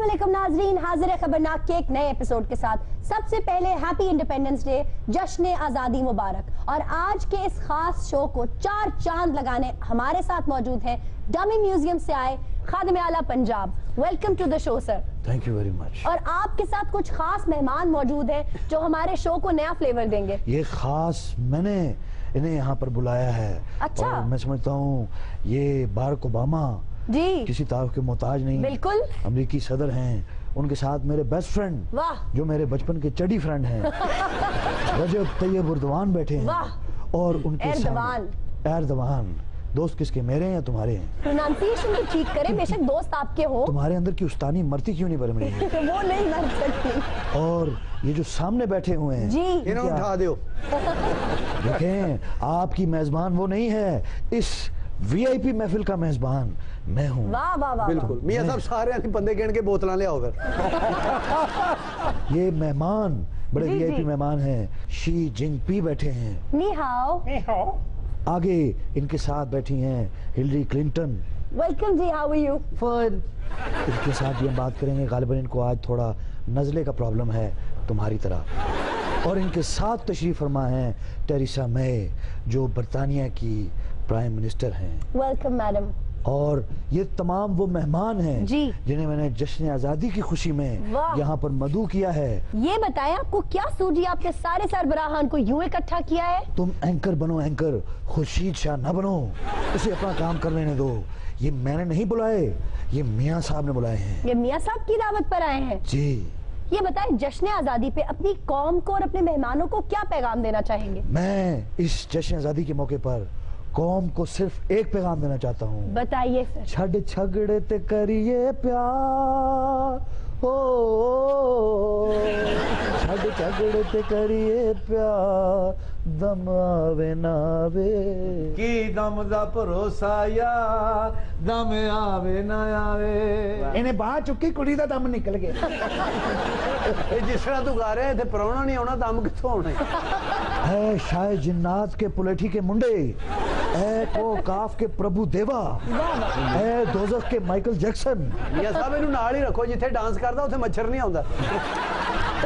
अस्सलामुअलैकुम नाजरीन, हाजिर है खबरनाक के एक नए एपिसोड के साथ। सबसे पहले हैप्पी इंडिपेंडेंस डे, जश्न आज़ादी मुबारक। और आज के इस खास शो को चार चांद लगाने हमारे साथ मौजूद हैं डमी म्यूजियम से आए खादिम आला Punjab. Welcome to the show sir. Thank you very much. और आपके साथ कुछ खास मेहमान मौजूद हैं जो हमारे शो को नया फ्लेवर देंगे। ये खास मैंने इन्हें यहाँ पर बुलाया है। अच्छा। और मैं समझता हूँ ये बारक ओबामा जी किसी तारीफ के मोहताज नहीं, बिल्कुल अमेरिकी सदर हैं। उनके साथ मेरे बेस्ट फ्रेंड, वाह, जो मेरे बचपन के चडी फ्रेंड हैं, रजब तैयब उर्दवान बैठे हैं। वाह। और उनके एर्दवान। एर्दवान दोस्त किसके, मेरे हैं या तुम्हारे हैं? प्रोनाउंसिएशन तो ठीक करें, बेशक दोस्त आपके हो। तुम्हारे अंदर की उस्तानी मरती क्यों नहीं पर मेरी? वो नहीं मर सकती। और ये जो सामने बैठे हुए हैं जी, इन्हें उठा दो। देखें, आपकी मेजबान वो नहीं है, इस वीआईपी महफिल का मेजबान मैं हूँ। वाह वाह वाह। बिल्कुल मियां साहब, सारे बंदे गिन के बोतलां ले आओ फिर। ये मेहमान बड़े जी, वीआईपी जी। मेहमान हैं। शी जिनपी बैठे हैं। नी हाउ। आगे इनके साथ बैठी हैं Hillary Clinton. Welcome ji, how are you? Fun. इनके साथ भी हम बात करेंगे। गालिबन इनको आज थोड़ा नज़ले का प्रॉब्लम है तुम्हारी तरह। और इनके साथ तशरीफ फरमा हैं टेरेसा मे, जो बरतानिया की प्राइम मिनिस्टर हैं। Welcome madam. और ये तमाम वो मेहमान हैं जी, जिन्हें मैंने जश्न आज़ादी की खुशी में वाह। यहाँ पर मदऊ किया है। ये बताएं आपको क्या सूझी, आपने सारे सरबराहान को यूं इकट्ठा किया है? तुम एंकर बनो, एंकर। खुर्शीद शाह ना बनो, उसे अपना काम कर लेने दो। ये मैंने नहीं बुलाए, ये मियाँ साहब ने बुलाए हैं। ये मियाँ साहब की दावत पर आए हैं। जी। ये बताएं, जश्न आजादी पे अपनी कौम को और अपने मेहमानों को क्या पैगाम देना चाहेंगे? मैं इस जश्न आज़ादी के मौके पर कौम को सिर्फ एक पैगाम देना चाहता हूँ। बताइए सर। छड़ छगड़े ते करिए प्यार, हो छड़ छगड़े ते करिए प्यार, दम आवे ना आवे की दम दा भरोसा यार, दम आवे ना आवे। इन्हें बाहर चुकी कुड़ी दा दम निकल गया। जिस तरह तू गा रहा है, इतने परौना नहीं आना, दम कित्थों आना है। शायद जिन्नात के पुलेठी के मुंडे, ऐ को काफ के प्रभु देवा, ऐ दोज़ख के माइकल जैक्सन। मियां साहब इन्हू नाल ही रखो, जिथे डांस करदा उथे मच्छर नहीं आउंदा।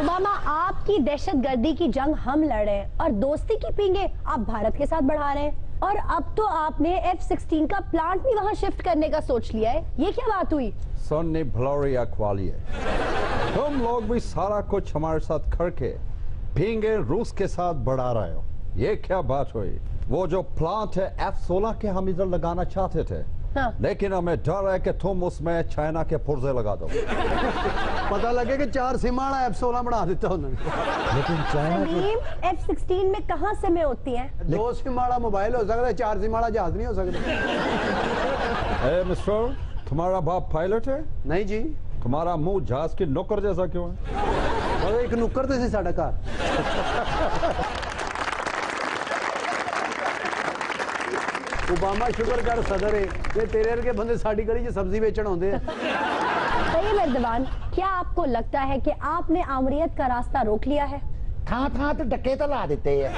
ओबामा, आपकी दहशतगर्दी की जंग हम लड़ रहे हैं और दोस्ती की पींगे आप भारत के साथ बढ़ा रहे हैं। और अब तो आपने F-16 का प्लांट भी वहां शिफ्ट करने का सोच लिया है। ये क्या बात हुई? सोनी भलोरी अखवाली है। तुम लोग भी सारा कुछ हमारे साथ करके भींगे रूस के साथ बढ़ा रहे हो। ये क्या बात हुई? वो जो प्लांट है F-16 के हम इधर लगाना चाहते थे, हाँ। लेकिन हमें डर है कि तुम उसमें चाइना के पुर्जे लगा दो। पता लगे कि 4 सीमा वाला F-16 बना देता उन्होंने। लेकिन चाइना के सलीम, F-16 में कहाँ से में होती हैं? 2 सीमा वाला मोबाइल हो सकता है, 4 सीमा वाला जहाज नहीं हो सकता। ए मिस्टर, तुम्हारा बाप पायलट है? नहीं जी, तुम्हारा मुंह जहाज की नौकर जैसा क्यों है? और एक नुक्कर तो सी साडा घर। ओबामा शुक्र कर सदर है, ये तेरे वर्गे बंदे साडी गली च सब्जी बेचण आउंदे आ। सही एर्दवान, क्या आपको लगता है कि आपने आमरीयत का रास्ता रोक लिया है? थां थां तो डके तो ला देते हैं।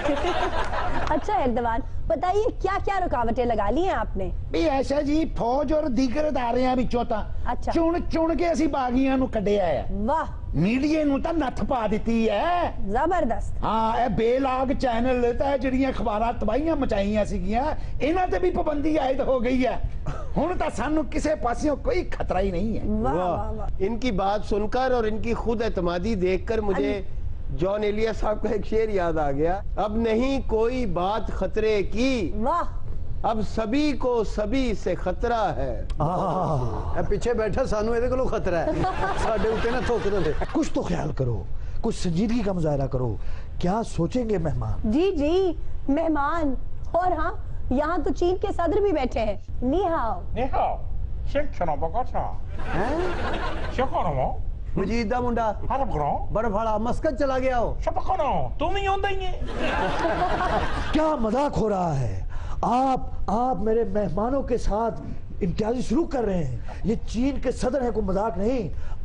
अच्छा एर्दवान, बताइए क्या क्या रुकावटें लगा ली हैं आपने? भी ऐसा जी, फौज और दीगर अदारियां विचों तां अच्छा। चुन के असीं बागियां नूं कढिया है। वाह, मीडिया नूं तां नੱਥ पा ਦਿੱਤੀ है। जबरदस्त। हाँ, ਇਹ ਬੇਲਾਗ ਚੈਨਲ ਤਾਂ ਜਿਹੜੀਆਂ ਅਖਬਾਰਾਂ ਤਬਾਹੀਆਂ ਮਚਾਈਆਂ ਸੀਗੀਆਂ, ਇਹਨਾਂ ਤੇ ਵੀ ਪਾਬੰਦੀ ਆਇਦ ਹੋ ਗਈ ਹੈ। ਹੁਣ ਤਾਂ ਸਾਨੂੰ ਕਿਸੇ ਪਾਸਿਓਂ ਕੋਈ ਖਤਰਾ ਹੀ नहीं है। वाह वाह वाह। इनकी बात सुनकर और इनकी खुद एतमादी देखकर मुझे जॉन एलिया साहब का एक शेर याद आ गया। अब नहीं कोई बात खतरे की, वाह, अब सभी को सभी से खतरा है। ਇਹ ਪਿੱਛੇ ਬੈਠਾ ਸਾਨੂੰ ਇਹਦੇ ਕੋਲੋਂ ਖਤਰਾ ਹੈ, ਸਾਡੇ ਉੱਤੇ ਨਾ ਥੁੱਕ ਦਿੰਦੇ। कुछ तो ख्याल करो, कुछ संजीदगी का मुजाहरा करो। क्या सोचेंगे मेहमान? जी जी, मेहमान। और हाँ, यहाँ तो चीन के सदर भी बैठे हैं। नी हाओ। 你好，先吃了不搞茶， 小可能吗？ ਮਜੀਦ ਦਾ ਮੁੰਡਾ 하나 그럼? ਬਰਫ ਵਾਲਾ ਮਸਕਤ ਚਲਾ ਗਿਆ ਉਹ। 샤바카노, तुम्ही येऊन देंगे? क्या मजाक हो रहा है? आप मेरे मेहमानों के साथ इम्तियाजी शुरू कर रहे हैं। ये चीन के सदर हैं, कोई मजाक नहीं।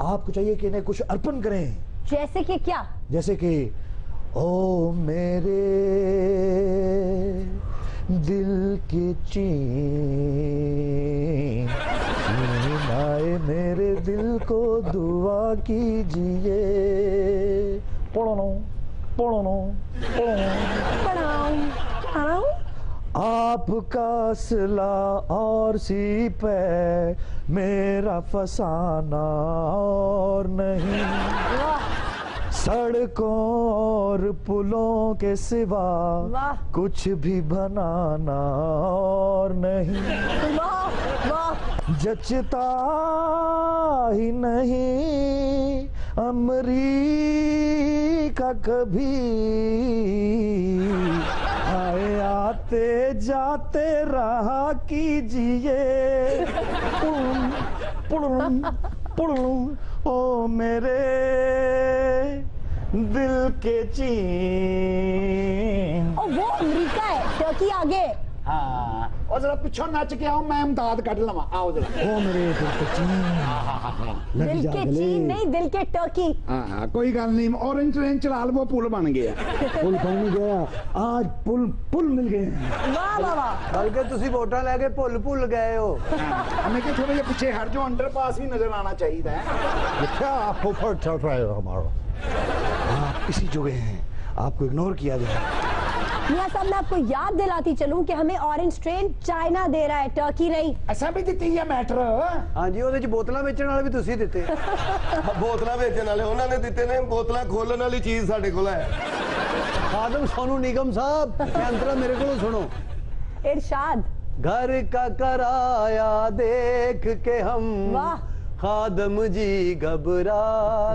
आपको चाहिए कि इन्हें कुछ अर्पण करें। जैसे कि क्या? जैसे कि ओ मेरे दिल की चीन, चीन आए मेरे दिल को दुआ कीजिए। पढ़ो पढ़ो पढ़ो। आपका सिला और सीप है, मेरा फसाना और नहीं। सड़कों और पुलों के सिवा कुछ भी बनाना और नहीं। जचता ही नहीं अमरीका कभी, आए आते जाते रहा कीजिए। ओ मेरे दिल के चीन। ओ वो अमेरिका है, टर्की आगे। हाँ, और जरा पीछे नच के आओ, मैं इमदाद कट लवा। आओ जरा। ओ मेरे दिल के चीन। दिल के चीन नहीं, दिल के टर्की। हाँ, कोई गल नहीं, ऑरेंज ट्रेन चला लो, वो पुल बन गया। पुल बन गया, आज पुल मिल गए। वाह वाह वाह। बल्कि तुसी वोटां लेके भुल गए हो। हमें क्या थोड़ा पीछे हट जाओ, अंडरपास भी नजर आना चाहिए। क्या आप ऊपर चल रहे हो हमारा? आप इसी जगह हैं, आपको इग्नोर किया गया। मियां साहब, मैं आपको याद दिलाती चलूं कि हमें ऑरेंज ट्रेन चाइना दे रहा है, टर्की नहीं। ऐसा भी ਦਿੱਤੀ है मैटर। हाँ जी, ਉਹਦੇ ਚ ਬੋਤਲਾਂ ਵੇਚਣ ਵਾਲੇ ਵੀ ਤੁਸੀਂ ਦਿੱਤੇ। बोतल बेचने वाले उन्होंने दिते ने, बोतल खोलने वाली चीज साडे कोल है। खादम सोनू निगम साहब, अंतरा मेरे को सुनो। इरशाद। घर का कराया देख के हम वाह। खादम जी घबरा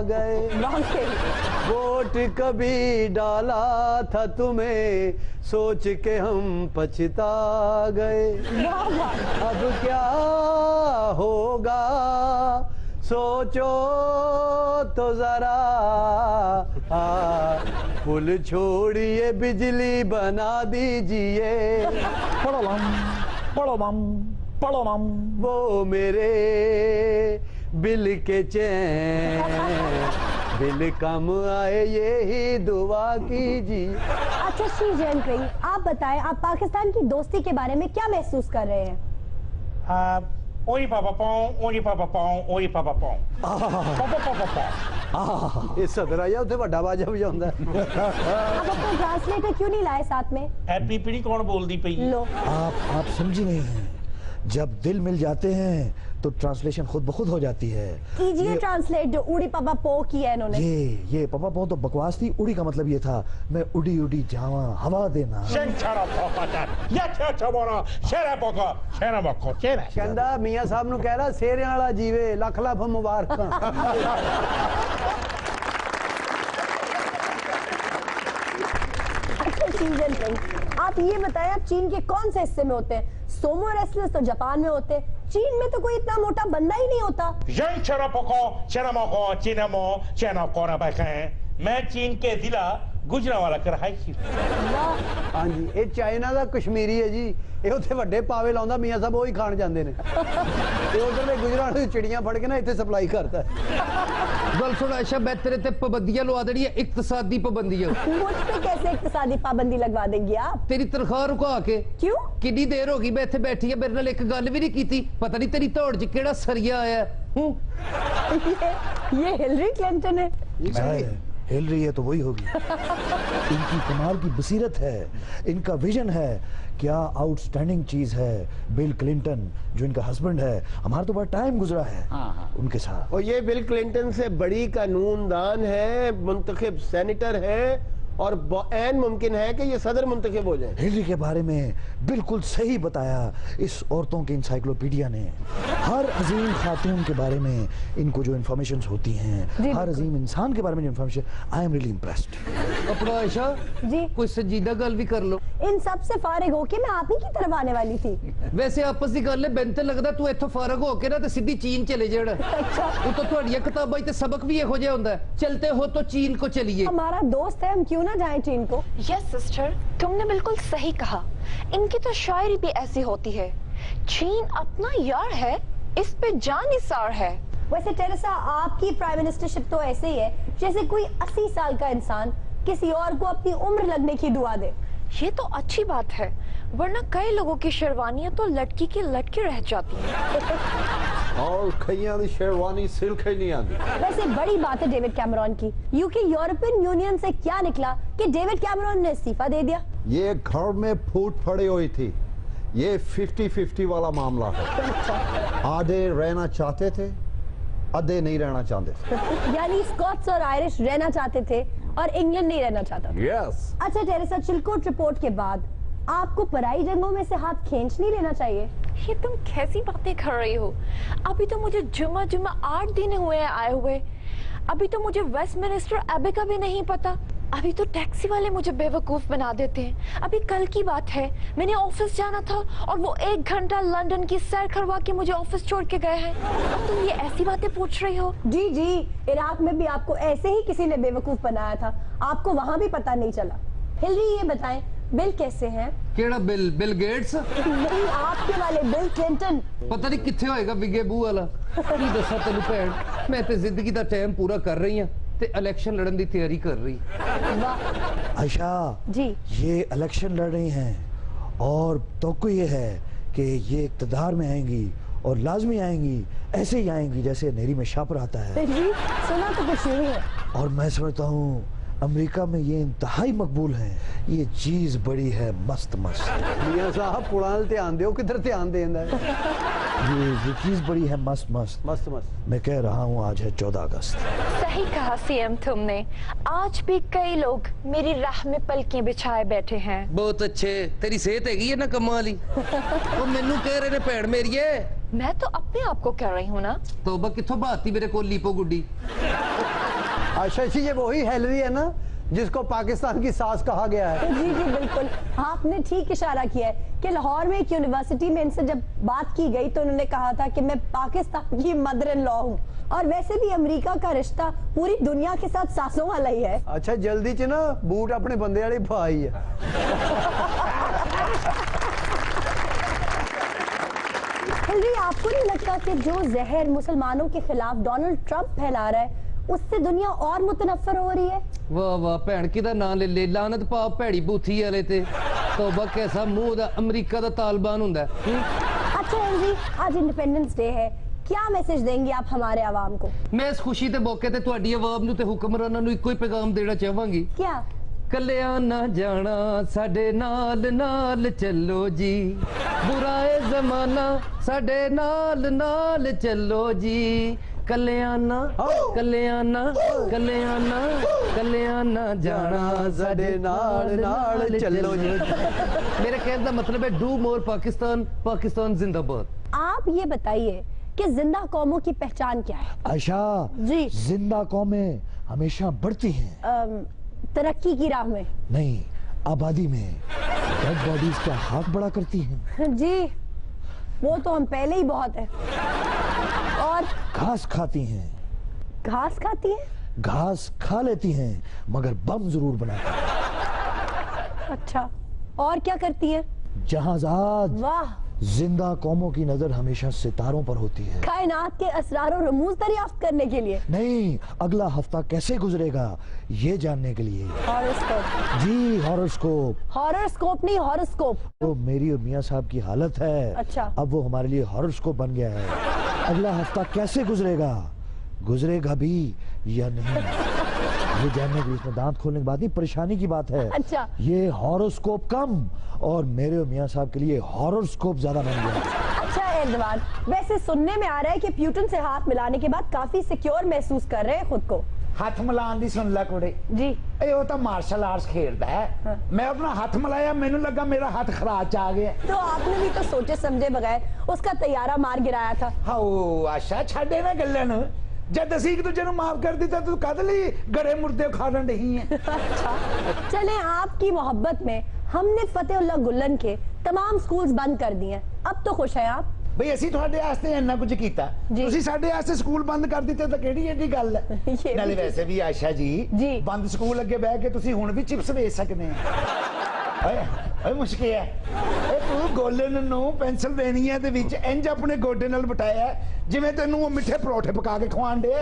गए। वोट कभी डाला था तुम्हें, सोच के हम पछता गए। अब क्या होगा सोचो तो जरा, पुल छोड़िए बिजली बना दीजिए। वो मेरे बिल के चैन, बिल कम आए यही दुआ कीजिए। अच्छा श्री जयंत रही, आप बताएं, आप पाकिस्तान की दोस्ती के बारे में क्या महसूस कर रहे हैं? ओई पापा पाऊं, ओई पापा पाऊं, ओई पापा पाऊं। ये सदर आया उसे बड़ा बाजा बजाਉਂਦਾ। आप अपना ट्रांसलेटर क्यों नहीं लाए साथ में? हैप्पी पीड़ी कौन बोलती पई? लो। आप समझी नहीं हैं, जब दिल मिल जाते हैं तो ट्रांसलेशन खुद ब खुद हो जाती है। कीजिए ट्रांसलेट जो उड़ी पापा पो किया है इन्होंने। ये पापा पो तो बकवास थी। उड़ी का मतलब ये था मैं उड़ी उड़ी जावा, हवा देना। ਕਹਿੰਦਾ ਮੀਆਂ ਸਾਹਿਬ ਨੂੰ ਕਹਿ ਰਿਹਾ ਸੇਰਿਆਂ ਵਾਲਾ ਜੀਵੇ, ਲੱਖ ਲੱਖ ਮੁਬਾਰਕਾਂ। आप ये बताएं, आप चीन के कौन से हिस्से में होते हैं? सोमो रेसलर्स तो जापान में होते हैं, चीन में तो कोई इतना मोटा बंदा ही नहीं होता। मैं चीन के जिला गुजरांवाला कराची। हाँ जी, ये चाइना का कश्मीरी है जी। ਇਹ ਉੱਥੇ ਵੱਡੇ ਪਾਵੇ ਲਾਉਂਦਾ ਮੀਆਂ ਸਾਹਿਬ, ਉਹ ਹੀ ਖਾਣ ਜਾਂਦੇ ਨੇ। ਤੇ ਉਧਰ ਦੇ ਗੁਜਰਾਤ ਦੀ ਚਿੜੀਆਂ ਫੜ ਕੇ ਨਾ ਇੱਥੇ ਸਪਲਾਈ ਕਰਦਾ। गल सुन आयशा, मैं तेरे ते पाबंदियां लगा देनी है, इक्तसादी पाबंदियां। मुझ पे कैसे इक्तिसादी पाबंदी लगवा देंगे आप? तेरी तनख्वाह रुका के। क्यों? कितनी देर होगी मैं इत्थे बैठी है, मेरे नाल एक गल भी नहीं कीती। पता नहीं तेरी धौड़ च केड़ा सरिया आया। ये हिलरी क्लिंटन है। हिल रही है तो वही होगी। इनकी कमाल की बसीरत है, इनका विजन है, क्या आउटस्टैंडिंग चीज है। बिल क्लिंटन जो इनका हस्बैंड है, हमारा तो बड़ा टाइम गुजरा है उनके साथ। और ये बिल क्लिंटन से बड़ी कानूनदान है, मुंतखब सेनेटर है, और ऐन मुमकिन है कि ये सदर मुंतखब हो जाए। हिलरी के बारे में बिल्कुल सही बताया इस औरतों के इंसाइक्लोपीडिया ने। हर अजीम खातून के बारे में इनको जो इन्फॉर्मेशन होती हैं, हर अजीम इंसान के बारे में जो information, I am really impressed. अपना आयशा जी, कोई संजीदा गल भी कर लो। इन सब से फारिग होके मैं आप ही की तरफ आने वाली थी। वैसे आपस की गल है, बेन ते लगदा तू इत्थों फारग होके ना ते सीधी चीन चले जाना। अच्छा, वो तो तुहाडियां किताबां ते सबक भी इहो जिहा हुंदा है, चलते हो तो चीन को चलिए। हमारा दोस्त है, हम क्यों ना जाएं चीन को? यस सिस्टर, तुमने बिल्कुल सही कहा। इनकी तो शायरी भी ऐसी होती है, चीन अपना यार है, इस पे जान निसार है। वैसे टेरेसा, आपकी प्राइम मिनिस्टरशिप तो ऐसे ही है जैसे कोई 80 साल का इंसान किसी और को अपनी उम्र लगने की दुआ दे। ये तो अच्छी बात है, वरना कई लोगों की शेरवानियां तो लटकी की लटकी रह जाती हैं। और खइयां दी शेरवानी सिल्क ही नहीं आती। वैसे बड़ी बात है डेविड कैमरॉन की, यूके यूरोपियन यूनियन से क्या निकला कि डेविड कैमरॉन ने इस्तीफा दे दिया। ये घर में फूट पड़ी हुई थी, ये 50-50 वाला मामला है। आधे रहना चाहते थे, आधे नहीं रहना चाहते थे। यानी स्कॉट्स और आयरिश रहना चाहते थे और इंग्लैंड नहीं रहना चाहता था। यस। अच्छा टेरेसा, चिलकोट रिपोर्ट के बाद आपको पराई जंगों में से हाथ खींच नहीं लेना चाहिए। ये तुम कैसी बातें कर रही हो? अभी तो मुझे जुम्मा 8 दिन हुए हैं आए हुए। अभी तो मुझे वेस्टमिनिस्टर एबे का भी नहीं पता। अभी तो टैक्सी वाले मुझे बेवकूफ बना देते हैं। अभी कल की बात है, मैंने ऑफिस जाना था और वो 1 घंटा लंदन की सैर करवा के मुझे ऑफिस छोड़ के गए हैं। अब तुम ये ऐसी बातें पूछ रही हो? जी जी, इराक में भी आपको ऐसे ही किसी ने बेवकूफ बनाया था, आपको वहां भी पता नहीं चला। हिलरी ये बताएं, बिल कैसे हैं? केड़ा बिल? Bill Gates? नहीं, आपके वाले बिल क्लिंटन। पता नहीं किथे होएगा विगे बू वाला। की दसा तेनू भैन, मैं ते जिंदगी दा टाइम पूरा कर रही हां ते इलेक्शन लड़न दी तैयारी कर रही। आयशा जी, ये इलेक्शन लड़ रही हैं और तो ये है कि ये इक़्तिदार में आएंगी और लाजमी आएंगी, ऐसे ही आएंगी जैसे नेरी में शापर आता है। जी सुना तो कुछ नहीं है। और मैं समझता हूँ अमेरिका में ये इंतहाई मकबूल है, ये चीज बड़ी है मस्त मस्त। मियां साहब पुराने ध्यान दो, किधर ध्यान देंदा है? ये चीज बड़ी है मस्त मस्त मस्त मस्त। मैं कह रहा हूँ आज है 14 अगस्त। सही कहा सीएम तुमने। आज भी कई लोग मेरी राह में पलकें बिछाए बैठे हैं। बहुत अच्छे, तेरी सेहत हैगी है ना कमाल वाली। वो मेनू कह रहे ने भैन मेरीए। मैं तो अपने आप को कह रही हूँ ना। तौबा किथों बाती मेरे को लीपो गुड्डी। आशा जी, ये वही हिलरी है ना जिसको पाकिस्तान की सास कहा गया है? जी जी बिल्कुल, आपने ठीक इशारा किया है कि लाहौर में एक यूनिवर्सिटी में इनसे जब बात की गई तो उन्होंने कहा था कि मैं पाकिस्तान की मदर इन लॉ हूँ। और वैसे भी अमेरिका का रिश्ता पूरी दुनिया के साथ सासों वाला ही है। अच्छा, जल्दी च ना बूट अपने बंदे वाले भाई है। हिलरी, आपको नहीं लगता कि जो जहर मुसलमानों के खिलाफ डोनाल्ड ट्रंप फैला रहा है उससे दुनिया और मुतनफर हो रही है? वाह वाह भैन किदा नाम ले ले, लानत पा भैड़ी बूथी वाले ते। तौबा कैसा मुंह दा अमेरिका दा तालिबान हुंदा है। अच्छा हिलरी, आज इंडिपेंडेंस डे है, क्या मैसेज देंगे आप हमारे आवाम को? मैं इस खुशी दे मौके ते तुहाडी आवाम नूं ते हुक्मरानां नूं इक्को ही पैगाम देना चाहांगी। क्या? कलिया ना जाना साडे नाल नाल चलो जी, बुराए जमाना साडे नाल नाल चलो जी। कल्याणा कल्याणा कल्याणा कल्याणा जाना साडे नाल नाल चलो जी। मेरे कहने का मतलब है डू मोर पाकिस्तान, पाकिस्तान जिंदाबाद। आप ये बताइए कि जिंदा कौमों की पहचान क्या है? आयशा जी। जिंदा कौमें हमेशा बढ़ती हैं। तरक्की की राह में नहीं, आबादी में। डेड बॉडीज क्या हाथ बड़ा करती हैं? जी, वो तो हम पहले ही बहुत है। और घास खाती हैं। घास खाती है? घास खा लेती हैं मगर बम जरूर बनाती हैं। अच्छा, और क्या करती है? जहाजात। वाह, जिंदा कौमों की नजर हमेशा सितारों पर होती है, कायनात के असरार और रमूज दरियाफ्त करने के लिए नहीं, अगला हफ्ता कैसे गुजरेगा ये जानने के लिए। हॉरोस्कोप। जी, हॉरोस्कोप। हॉरोस्कोप नहीं, हॉरोस्कोप। तो मेरी और मियां साहब की हालत है, अच्छा। अब वो हमारे लिए हॉरोस्कोप बन गया है। अगला हफ्ता कैसे गुजरेगा, गुजरेगा भी या नहीं, ये जानने के लिए इसमें दांत खोलने की बात नहीं, परेशानी की बात है। अच्छा। ये हॉरोस्कोप कम और मेरे और मियां साहब के लिए हॉरोस्कोप ज्यादा बन गया। अच्छा एरदवान, वैसे सुनने में आ रहा है कि प्यूटन से हाथ मिलाने के बाद काफी सिक्योर महसूस कर रहे हैं खुद को। हथ मिलान दी सुन ला कुड़े जी। ਇਹ ਉਹ ਤਾਂ ਮਾਰਸ਼ਲ ਆਰਟਸ ਖੇਡਦਾ ਹੈ। मैं अपना हथ मिलाया, मैनू लगा मेरा हथ खराच च आ गया। तो आपने भी तो सोचे समझे बगैर उसका तैयारा मार गिराया था। हाओ आशा छाड़े ना गल्लां नूं, जद असीं एक दूजे नूं माफ कर दिता तू कद लई गड़े मुर्दे खाण रही है। अच्छा, चले आपकी मोहब्बत में हमने फतेहुल्लाह गुल्लन के तमाम स्कूल्स बंद कर दिए, अब तो खुश हैं आप? ਬਈ ਅਸੀਂ ਤੁਹਾਡੇ ਵਾਸਤੇ ਇੰਨਾ ਕੁਝ ਕੀਤਾ, ਜੀ। ਤੁਸੀਂ ਸਾਡੇ ਵਾਸਤੇ ਸਕੂਲ ਬੰਦ ਕਰ ਦਿੱਤੇ ਤਾਂ ਕਿਹੜੀ ਏਡੀ ਗੱਲ ਹੈ? ਇਹ ਨਾਲੇ ਵੀ- ਵੈਸੇ ਵੀ ਆਇਸ਼ਾ ਜੀ ਜੀ। ਬੰਦ ਸਕੂਲ ਅੱਗੇ ਬਹਿ ਕੇ ਤੁਸੀਂ ਹੁਣ ਵੀ ਚਿਪਸ ਵੇਚ ਸਕਦੇ ਆ। ਓਏ ਓਏ ਮੁਸ਼ਕਿਲ ਹੈ ਇਹ ਤੂੰ ਗੋਲਨ ਨੂੰ ਪੈਨਸਿਲਵੇਨੀਆ ਦੇ ਵਿੱਚ ਇੰਜ ਆਪਣੇ ਗੋਡੇ ਨਾਲ ਬਿਠਾਇਆ ਜਿਵੇਂ ਤੈਨੂੰ ਉਹ ਮਿੱਠੇ ਪਰੌਠੇ ਪਕਾ ਕੇ ਖਵਾਉਣ ਦੇ।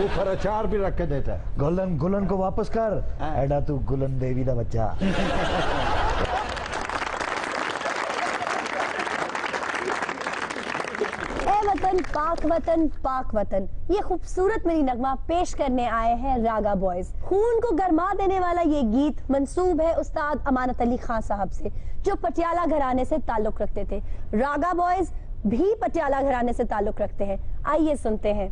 ऊपर अचार भी रख के देता है। गुलन गुलन को वापस कर, एडा तू गुलन देवी दा बच्चा। ए वतन, पाक वतन ये खूबसूरत मेरी नगमा पेश करने आए हैं रागा बॉयज। खून को गरमा देने वाला ये गीत मंसूब है उस्ताद अमानत अली खान साहब से, जो पटियाला घराने से ताल्लुक रखते थे। रागा बॉयज भी पटियाला घराने से ताल्लुक रखते हैं। आइए सुनते हैं।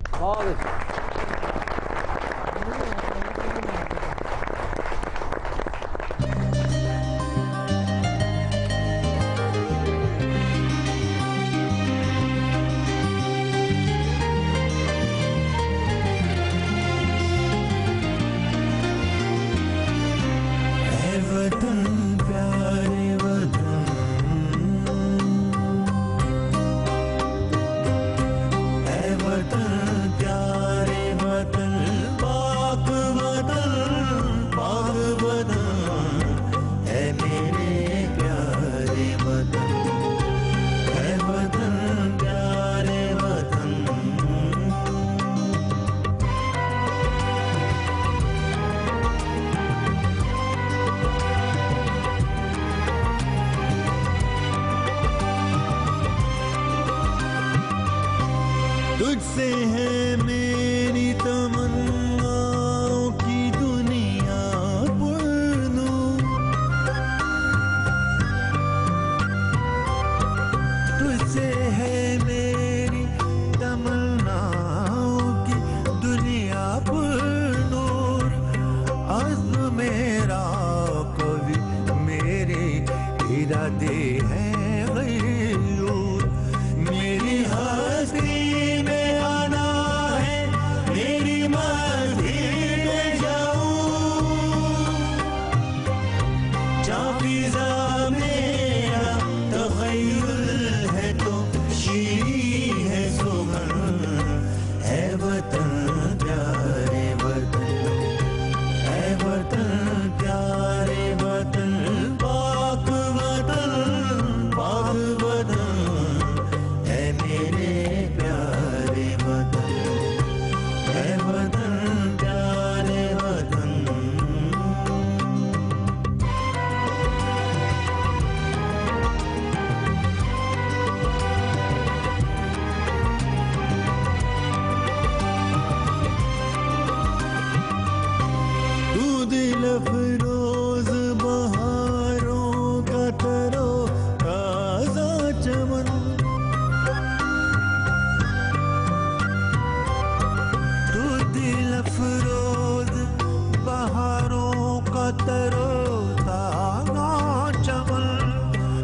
तुझसे है मेरी तमन्नाओं की दुनिया पुरनू, तुझसे है मेरी तमन्नाओं की दुनिया पुरनूर। अज़्म मेरा कभी मेरे इरादे हैं गयूर, मेरी हस्ती अफरोज बहारों का तरो ताजा चमन, तू दिल अफरोज बहारों का तरो ताजा चमन,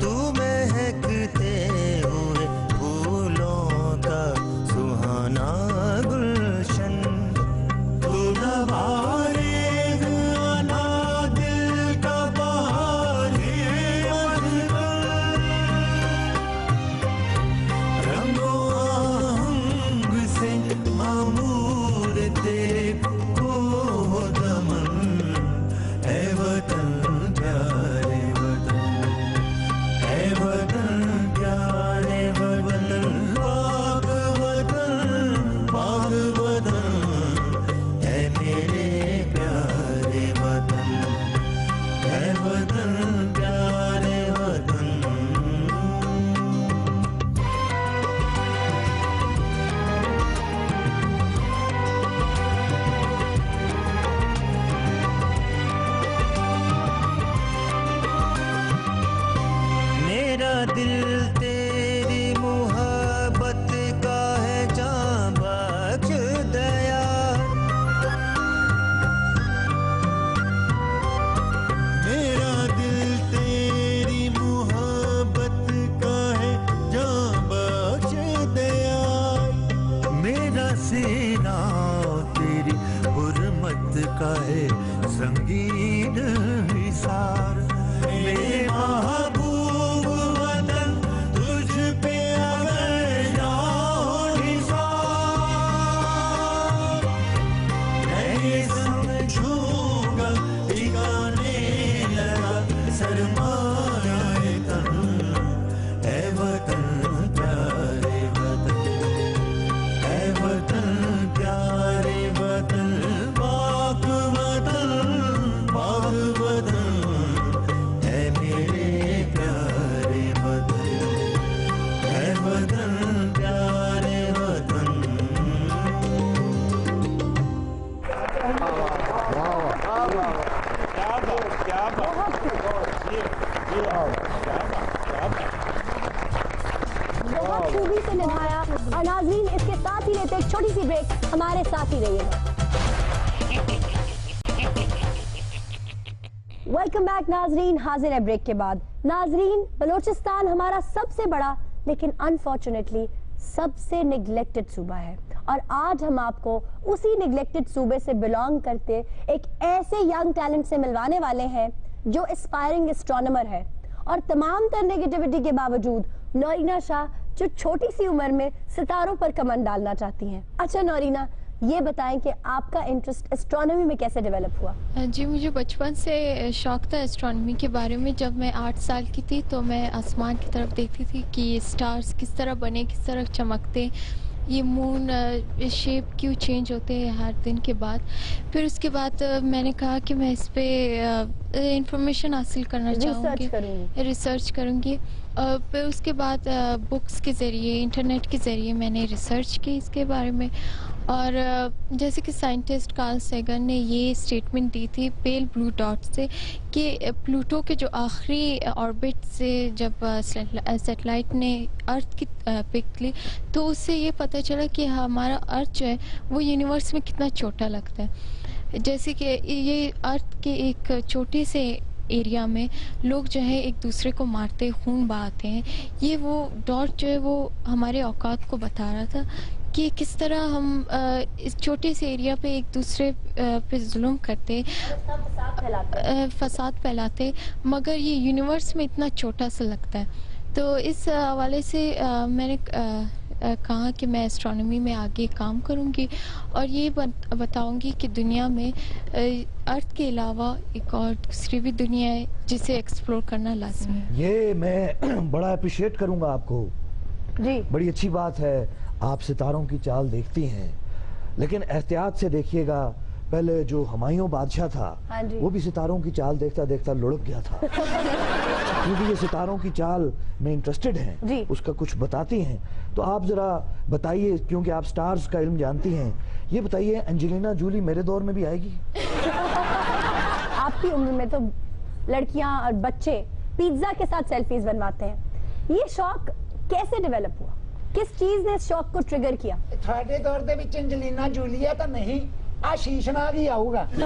तू महकते हुए फूलों का सुहाना गुलशन, तू नवारे दिल तेरी मुहब्बत का है जां बख्श दया, मेरा दिल तेरी मुहब्बत का है जां बख्श दया, मेरा सीना तेरी हुर्मत का है संगीन हिसार, मेरे महबूब वतन तुझ पे अगर जाओ निसार, नहीं समझूंगा ठिकाने लगा सरमाया तन, है वतन प्यारे वतन, है वतन प्यारे वतन, पाक वतन, पाक वतन है मेरे छोटी सी ब्रेक, हमारे साथ ही रहिएगा। वेलकम बैक नाजरीन, हाजिर है ब्रेक के बाद। नाजरीन, बलोचिस्तान हमारा सबसे बड़ा लेकिन अनफॉर्चुनेटली सबसे निगलेक्टेड सूबा है, और आज हम आपको उसी निगलेक्टेड सूबे से बिलोंग करते एक ऐसे यंग टैलेंट से मिलवाने वाले हैं जो एस्पायरिंग एस्ट्रोनॉमर है, और तमाम तर नेगेटिविटी के बावजूद नौरीना शाह जो छोटी सी उम्र में सितारों पर कमंड डालना चाहती हैं। अच्छा नौरीना, ये बताएं कि आपका इंटरेस्ट एस्ट्रोनॉमी में कैसे डेवलप हुआ? जी, मुझे बचपन से शौक था एस्ट्रोनॉमी के बारे में। जब मैं 8 साल की थी तो मैं आसमान की तरफ देखती थी कि ये स्टार्स किस तरह बने, किस तरह चमकते, ये मून शेप क्यों चेंज होते हैं हर दिन के बाद। फिर उसके बाद मैंने कहा कि मैं इस पे इंफॉर्मेशन हासिल करना चाहूँगी, रिसर्च करूँगी। फिर उसके बाद बुक्स के ज़रिए, इंटरनेट के ज़रिए मैंने रिसर्च की इसके बारे में। और जैसे कि साइंटिस्ट कार्ल सैगन ने ये स्टेटमेंट दी थी पेल ब्लू डॉट से कि प्लूटो के जो आखिरी ऑर्बिट से जब सैटेलाइट ने अर्थ की पिक ली तो उससे ये पता चला कि हमारा अर्थ जो है वो यूनिवर्स में कितना छोटा लगता है। जैसे कि ये अर्थ के एक छोटे से एरिया में लोग जो है एक दूसरे को मारते, खून बहाते हैं। ये वो डॉट जो है वो हमारे औकात को बता रहा था कि किस तरह हम इस छोटे से एरिया पे एक दूसरे पे जुल्म करते, फसाद फैलाते, मगर ये यूनिवर्स में इतना छोटा सा लगता है। तो इस हवाले से मैंने कहा कि मैं एस्ट्रोनॉमी में आगे काम करूंगी और ये बताऊंगी कि दुनिया में अर्थ के अलावा एक और दूसरी भी दुनिया है जिसे एक्सप्लोर करना लाजमी है। ये मैं बड़ा अप्रिशिएट करूंगा आपको जी, बड़ी अच्छी बात है। आप सितारों की चाल देखती हैं, लेकिन एहतियात से देखिएगा। पहले जो हुमायूं बादशाह था वो भी सितारों की चाल देखता देखता लुढ़क गया था क्योंकि ये सितारों की चाल में इंटरेस्टेड हैं, उसका कुछ बताती हैं। तो आप जरा बताइए, क्योंकि आप स्टार्स का इल्म जानती हैं, ये बताइए एंजेलिना जूली मेरे दौर में भी आएगी? आपकी उम्र में तो लड़कियां और बच्चे पिज्जा के साथ सेल्फीज बनवाते हैं। ये शौक कैसे डेवलप हुआ? किस चीज ने इस शौक को ट्रिगर किया? थोड़े दौर दे विच एंजेलिना जूलिया तो नहीं, आशीष नाग ही आऊगा। जी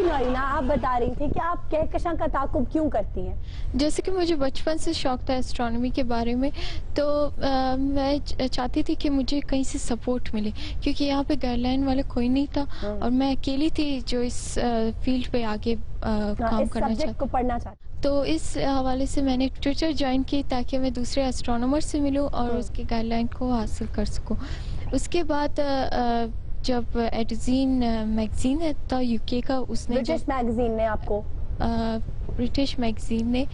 नौरीना, आप बता रही थी कि आप कहकशां का ताकुब क्यों करती हैं? जैसे कि मुझे बचपन से शौक था एस्ट्रोनॉमी के बारे में, तो मैं चाहती थी कि मुझे कहीं से सपोर्ट मिले, क्योंकि यहाँ पे गाइडलाइन वाले कोई नहीं था और मैं अकेली थी जो इस फील्ड पे आगे काम करना चाहती, पढ़ना चाहती। तो इस हवाले से मैंने ट्विटर ज्वाइन की ताकि मैं दूसरे एस्ट्रोनॉमर से मिलूं और उसके गाइडलाइन को हासिल कर सकूं। उसके बाद जब एडिजीन मैगजीन है तो यूके का, उसने ब्रिटिश मैगजीन ने आपको ब्रिटिश मैगजीन ने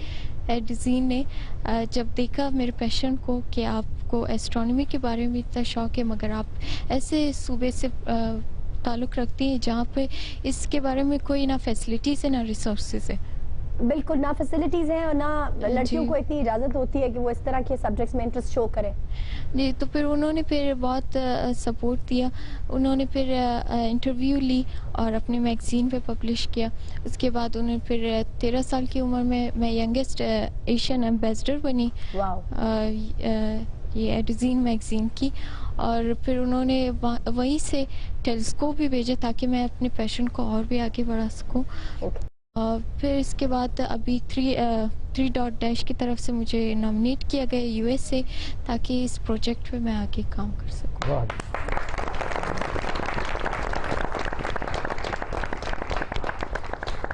एडिजीन ने जब देखा मेरे पैशन को कि आपको एस्ट्रोनॉमी के बारे में इतना शौक है मगर आप ऐसे सूबे से ताल्लुक़ रखती हैं जहाँ पे इसके बारे में कोई ना फैसिलिटीज़ है ना रिसोर्सेज है। बिल्कुल, ना फैसिलिटीज हैं और ना लड़कियों को इतनी इजाज़त होती है कि वो इस तरह के सब्जेक्ट्स में इंटरेस्ट शो करें। जी, तो फिर उन्होंने फिर बहुत सपोर्ट दिया। उन्होंने फिर इंटरव्यू ली और अपने मैगजीन पे पब्लिश किया। उसके बाद उन्होंने फिर 13 साल की उम्र में मैं यंगेस्ट एशियन एम्बेसडर बनी ये एडिजीन मैगजीन की। और फिर उन्होंने वहीं से टेलीस्कोप भी भेजा ताकि मैं अपने पैशन को और भी आगे बढ़ा सकूँ। फिर इसके बाद अभी 3 डॉट डैश की तरफ से मुझे नॉमिनेट किया गया यूएस से ताकि इस प्रोजेक्ट पे मैं आगे काम कर सकूं।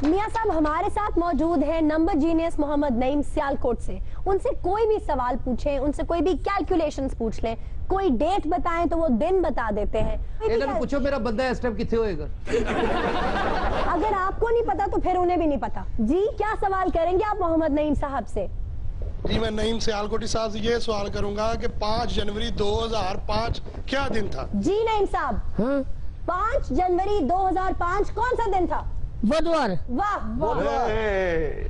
मियां साहब हमारे साथ मौजूद हैं नंबर जीनियस मोहम्मद नईम सियालकोट से। उनसे कोई भी सवाल पूछें, उनसे कोई भी कैलकुलेशंस पूछ लें, कोई डेट बताएं तो वो दिन बता देते हैं। इधर पूछो मेरा बंदा इस टाइम किथे होएगा। अगर आपको नहीं पता तो फिर उन्हें भी नहीं पता। जी, क्या सवाल करेंगे आप मोहम्मद नईम साहब से? जी, मैं नईम सियालकोटी साहब से ये सवाल करूंगा कि 5 जनवरी 2005 क्या दिन था? जी नईम साहब, 5 जनवरी 2005 कौन सा दिन था? बुधवार। वाह,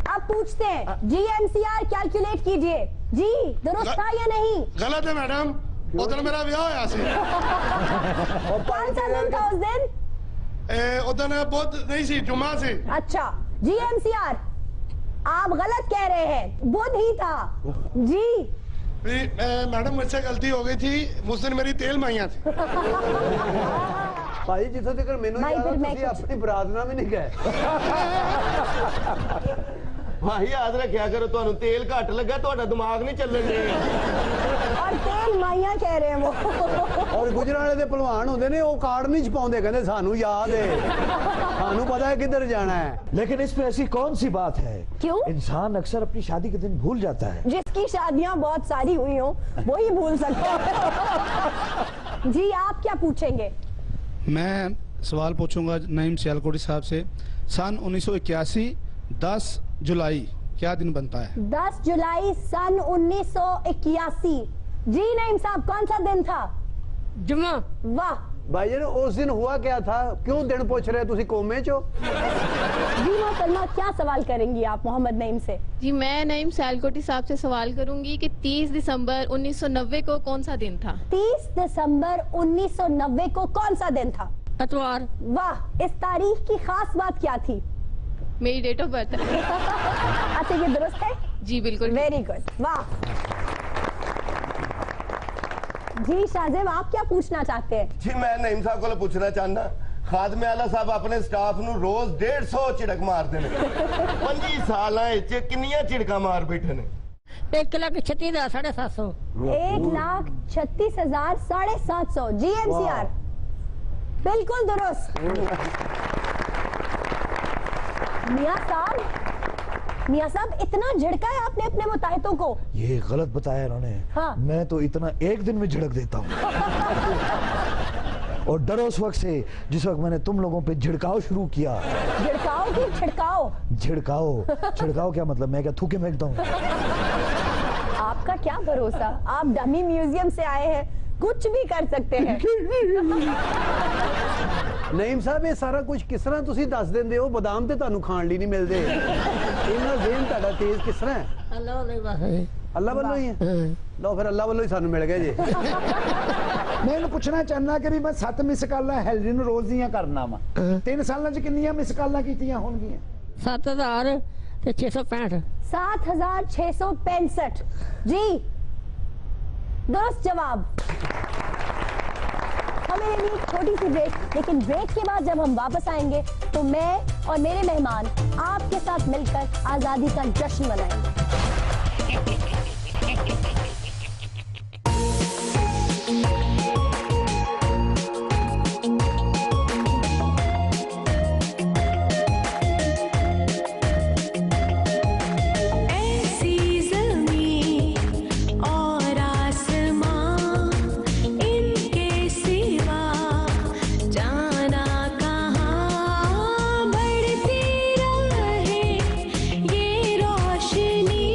अब पूछते हैं GMCR कैलकुलेट कीजिए। जी, दुरुस्त था या नहीं? गलत है मैडम, उधर मेरा ब्याह है ऐसे। कौन सा दिन था उस दिन? उधर बुध नहीं सी, जुम्मा से। अच्छा, GMCR आप गलत कह रहे हैं, बुध ही था। जी, मैडम मुझसे गलती हो गई थी, मुझ दिन मेरी तेल माइयां थी। भाई जिथों तक मैनू भाई, याद फिर है मैं तुसीं अपनी बरात नाल भी नहीं गए। भाई याद रखिया करो, ਤੁਹਾਨੂੰ तेल घट लगा, ਤੁਹਾਡਾ दिमाग नहीं ਚੱਲਣ ਦੇ। और तेल माइया कह रहे हैं वो। और गुजराले दे पहलवान होंदे ने, वो कार्ड नहीं छपाउंदे, कहंदे सानू याद है, सानू पता है किधर जाना है। लेकिन इसमें ऐसी कौन सी बात है? क्यों? इंसान अक्सर अपनी शादी के दिन भूल जाता है। जिसकी शादियां बहुत सारी हुई हो वो ही भूल सकता है। जी आप क्या पूछेंगे? मैं सवाल पूछूंगा नईम सियालकोटी साहब से। सन 1981 10 जुलाई क्या दिन बनता है? 10 जुलाई सन 1981। जी नईम साहब, कौन सा दिन था? जुम्मा। वाह भाईजान उस दिन हुआ क्या था? क्यों दिन पूछ रहे? तुसी कोमे चो? जी मोहतरमा, क्या सवाल करेंगी आप मोहम्मद नईम से? जी मैं नईम सियालकोटी साहब से सवाल करूंगी कि 30 दिसंबर 1990 को कौन सा दिन था? 30 दिसंबर 1990 को कौन सा दिन था? इतवार। वाह, इस तारीख की खास बात क्या थी? मेरी डेट ऑफ बर्थ है। अच्छा, ये दुरुस्त है? जी बिल्कुल। वेरी गुड, वाह। जी शाहजेब, आप क्या पूछना चाहते हैं? जी मैं नईम साहब को पूछना चाहना, खादमे आला साहब अपने स्टाफ नु रोज 150 झिड़क मारते ने। 25 सालां च किन्नियां झिड़का मार बैठे ने? 1,36,750। 1,36,750। जी एमसीआर बिल्कुल दुरुस्त। मियां साहब इतना झिड़का है आपने अपने मुताहिदों को? ये गलत बताया इन्होंने। हाँ। मैं तो इतना एक दिन में झिड़क देता हूँ। और डरो उस वक्त से जिस वक्त मैंने तुम लोगों पे झिड़काव शुरू किया। झिड़काओ कि छिड़काओ? झिड़काओ। छिड़काओ क्या मतलब? मैं क्या थूके फेंकता हूँ? आपका क्या भरोसा, आप डमी म्यूजियम से आए हैं, कुछ भी कर सकते हैं। नईम साहब ये सारा कुछ किस तरह तुसी दस देंदे हो? बादाम ते तुहानू खाण ਲਈ नहीं मिलदे। इन्ना ज़हन ਤੁਹਾਡਾ तेज किस तरह है? अल्लाह वाला अल्लाह वालों ही है। लो फिर अल्लाह वालों ही सानू मिल गए जी। मैं इन्हू पूछना चाहना कि भी मैं 7 मिस कॉलां हैलरी ਨੂੰ रोज ਦੀਆਂ ਕਰਨਾ ਵਾ। 3 ਸਾਲਾਂ ਚ ਕਿੰਨੀਆਂ ਮਿਸ ਕਾਲਾਂ ਕੀਤੀਆਂ ਹੋਣਗੀਆਂ? 7,665। 7,665। जी दुरुस्त जवाब। हमें लिए छोटी सी ब्रेक, लेकिन ब्रेक के बाद जब हम वापस आएंगे तो मैं और मेरे मेहमान आपके साथ मिलकर आजादी का जश्न मनाएंगे। बढ़ती रहे ये रोशनी।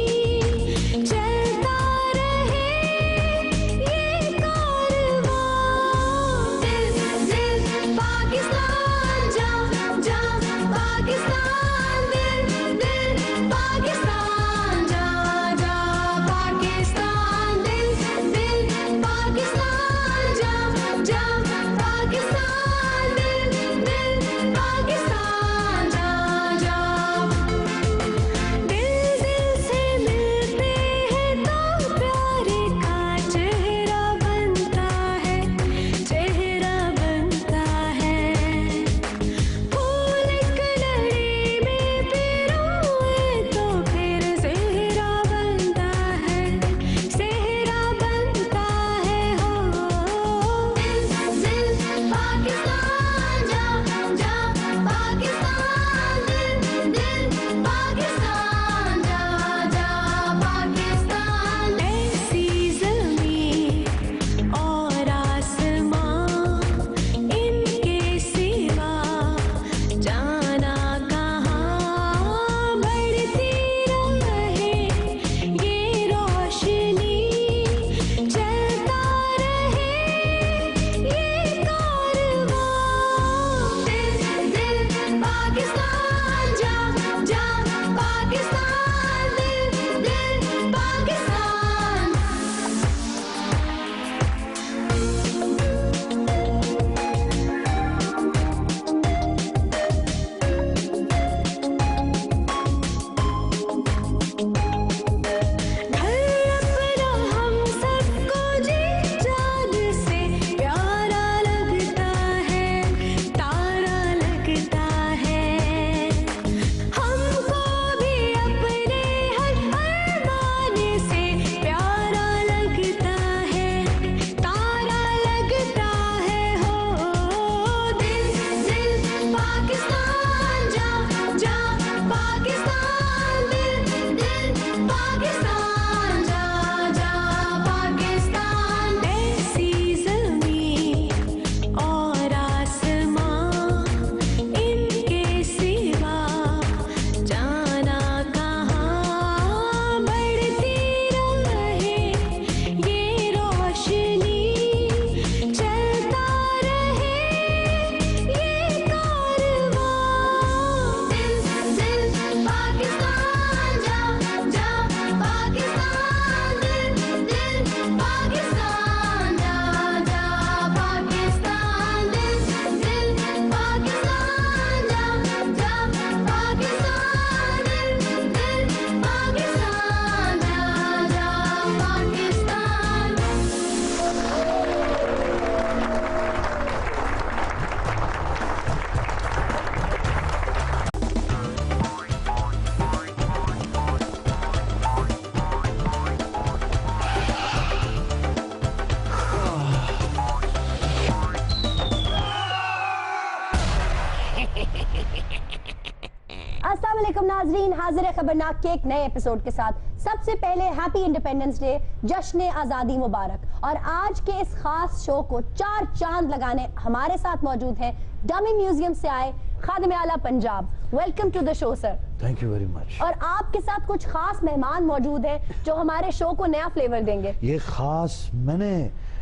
अस्सलामुअलैकुम नाजरीन, हाजिर है खबरनाक के एक नए एपिसोड के साथ। सबसे पहले हैप्पी इंडिपेंडेंस डे, जश्न आज़ादी मुबारक। और आज के इस खास शो को चार चांद लगाने हमारे साथ मौजूद हैं डमी म्यूजियम से आए खादिम आला Punjab. Welcome to the show sir. Thank you very much. और आपके साथ कुछ खास मेहमान मौजूद हैं जो हमारे शो को नया फ्लेवर देंगे। ये खास मैंने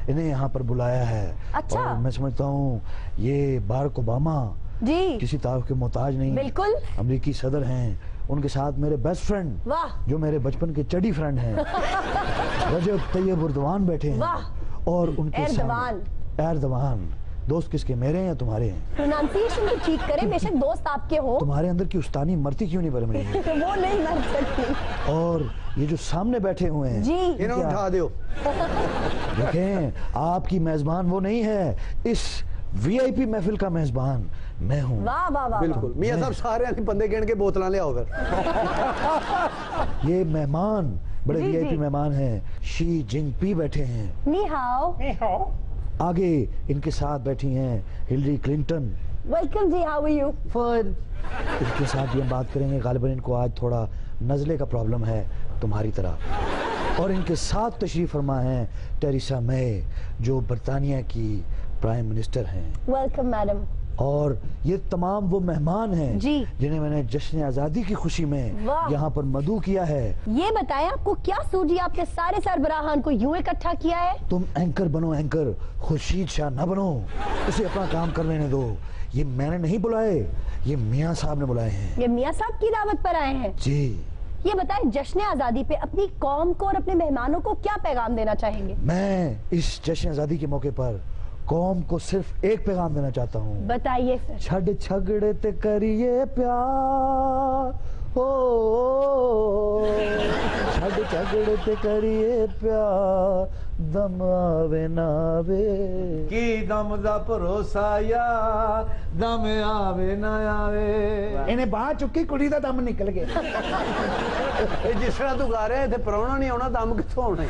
इन्हें यहाँ पर बुलाया है। अच्छा। और मैं समझता हूँ ये बाराक ओबामा जी किसी तारीफ के मोहताज नहीं, बिल्कुल अमेरिकी सदर हैं। उनके साथ मेरे बेस्ट फ्रेंड, वाह, जो मेरे बचपन के चडी फ्रेंड हैं, रजब तैयब उर्दवान बैठे हैं। वाह। और उनके एर्दवान। एर्दवान दोस्त किसके, मेरे हैं या तुम्हारे हैं? प्रोनाउंसिएशन तो ठीक करें, बेशक दोस्त आपके हो। तुम्हारे अंदर की उस्तानी मरती क्यों नहीं बरम रही है? वो नहीं मर सकती। और ये जो सामने बैठे हुए हैं जी, इन्हें उठा दो। देखें, आपकी मेजबान वो नहीं है, इस वीआईपी महफिल का मेजबान मैं हूँ। वाह वाह वाह। बिल्कुल मियां साहब, सारे बंदे गिन के बोतलां ले आओ फिर। ये मेहमान बड़े जी, वीआईपी जी। मेहमान हैं। शी जिनपी बैठे हैं। नी हाउ। आगे इनके साथ बैठी हैं Hillary Clinton. Welcome ji, how are you? Fun. इनके साथ भी हम बात करेंगे। गालिबन इनको आज थोड़ा नज़ले का प्रॉब्लम है तुम्हारी तरह। और इनके साथ तशरीफ फरमा हैं टेरिसा मे, जो बरतानिया की प्राइम मिनिस्टर हैं। Welcome madam. और ये तमाम वो मेहमान हैं जी, जिन्हें मैंने जश्न आज़ादी की खुशी में वाह। यहाँ पर मदऊ किया है। ये बताएं, आपको क्या सूझी आपने सारे सरबराहान को यूं इकट्ठा किया है? तुम एंकर बनो, एंकर, खुर्शीद शाह न बनो। उसे अपना काम कर लेने दो। ये मैंने नहीं बुलाए, ये मियाँ साहब ने बुलाए हैं। ये मियाँ साहब की दावत पर आए हैं? जी। ये बताएं, जश्न आज़ादी पे अपनी कौम को और अपने मेहमानों को क्या पैगाम देना चाहेंगे? मैं इस जश्न आज़ादी के मौके पर कौम को सिर्फ एक पैगाम देना चाहता हूँ। बताइए सर। छड़ छगड़े ते करिए प्यार, हो छड़ छगड़े ते करिए प्यार, दम आवे ना आवे की दम दा भरोसा या दम आवे ना आवे। इन्हें बाहर चुकी कुड़ी दा दम निकल गया। ਇਹ ਜਿਸ ਤਰ੍ਹਾਂ ਤੂੰ ਗਾ ਰਿਹਾ ਇੱਥੇ ਪ੍ਰਾਹੁਣਾ ਨਹੀਂ ਆਉਣਾ, ਦਮ ਕਿੱਥੋਂ ਆਉਣਾ?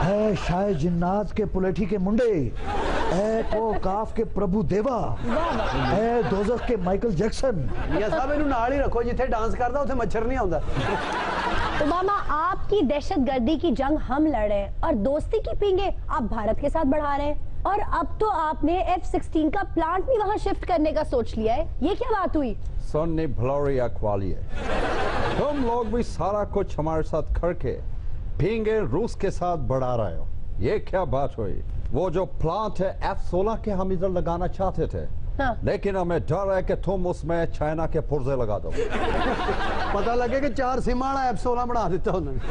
है शायद जिन्नात के पुलेठी के मुंडे, है को काफ के प्रभु देवा, है दोजख के माइकल जैक्सन। मियां साहब ਇਹਨੂੰ ਨਾਲ ਹੀ ਰੱਖੋ, ਜਿੱਥੇ ਡਾਂਸ करदा ਉੱਥੇ मच्छर नहीं आਉਂदा। ओबामा, आपकी दहशतगर्दी की जंग हम लड़ रहे हैं और दोस्ती की पींगे आप भारत के साथ बढ़ा रहे हैं। और अब तो आपने F-16 का प्लांट भी वहां शिफ्ट करने का सोच लिया है। ये क्या बात हुई? सन्नी भलोरिया क्वालिए, तुम लोग भी सारा कुछ हमारे साथ करके भींगे रूस के साथ बढ़ा रहे हो। ये क्या बात हुई? वो जो प्लांट है F-16 के हम इधर लगाना चाहते थे, हाँ। लेकिन हमें डर है कि तुम उसमें चाइना के पुर्जे लगा दो। पता लगे कि 4 सीमा वाला F-16 बना देता उन्होंने।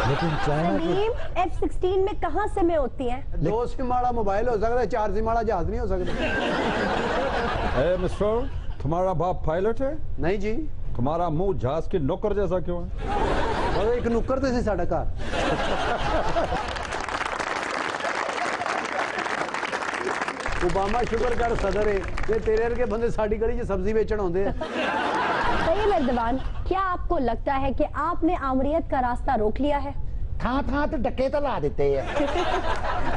लेकिन चाइना के सलीम, F-16 में कहाँ से में होती हैं? 2 सीमा वाला मोबाइल हो सकता है, 4 सीमा वाला जहाज नहीं हो सकता। ए मिस्टर, तुम्हारा बाप पायलट है? नहीं जी, तुम्हारा मुंह जहाज की नौकर जैसा क्यों है? और एक नुक्कर तो सी साडा घर। ओबामा शुक्र कर सदर है, ये तेरे वर्गे बंदे साडी गली च सब्जी बेचण आउंदे आ। तैयब एर्दवान, क्या आपको लगता है कि आपने आमरीत का रास्ता रोक लिया है? थां थां ते डके तो ला देते हैं।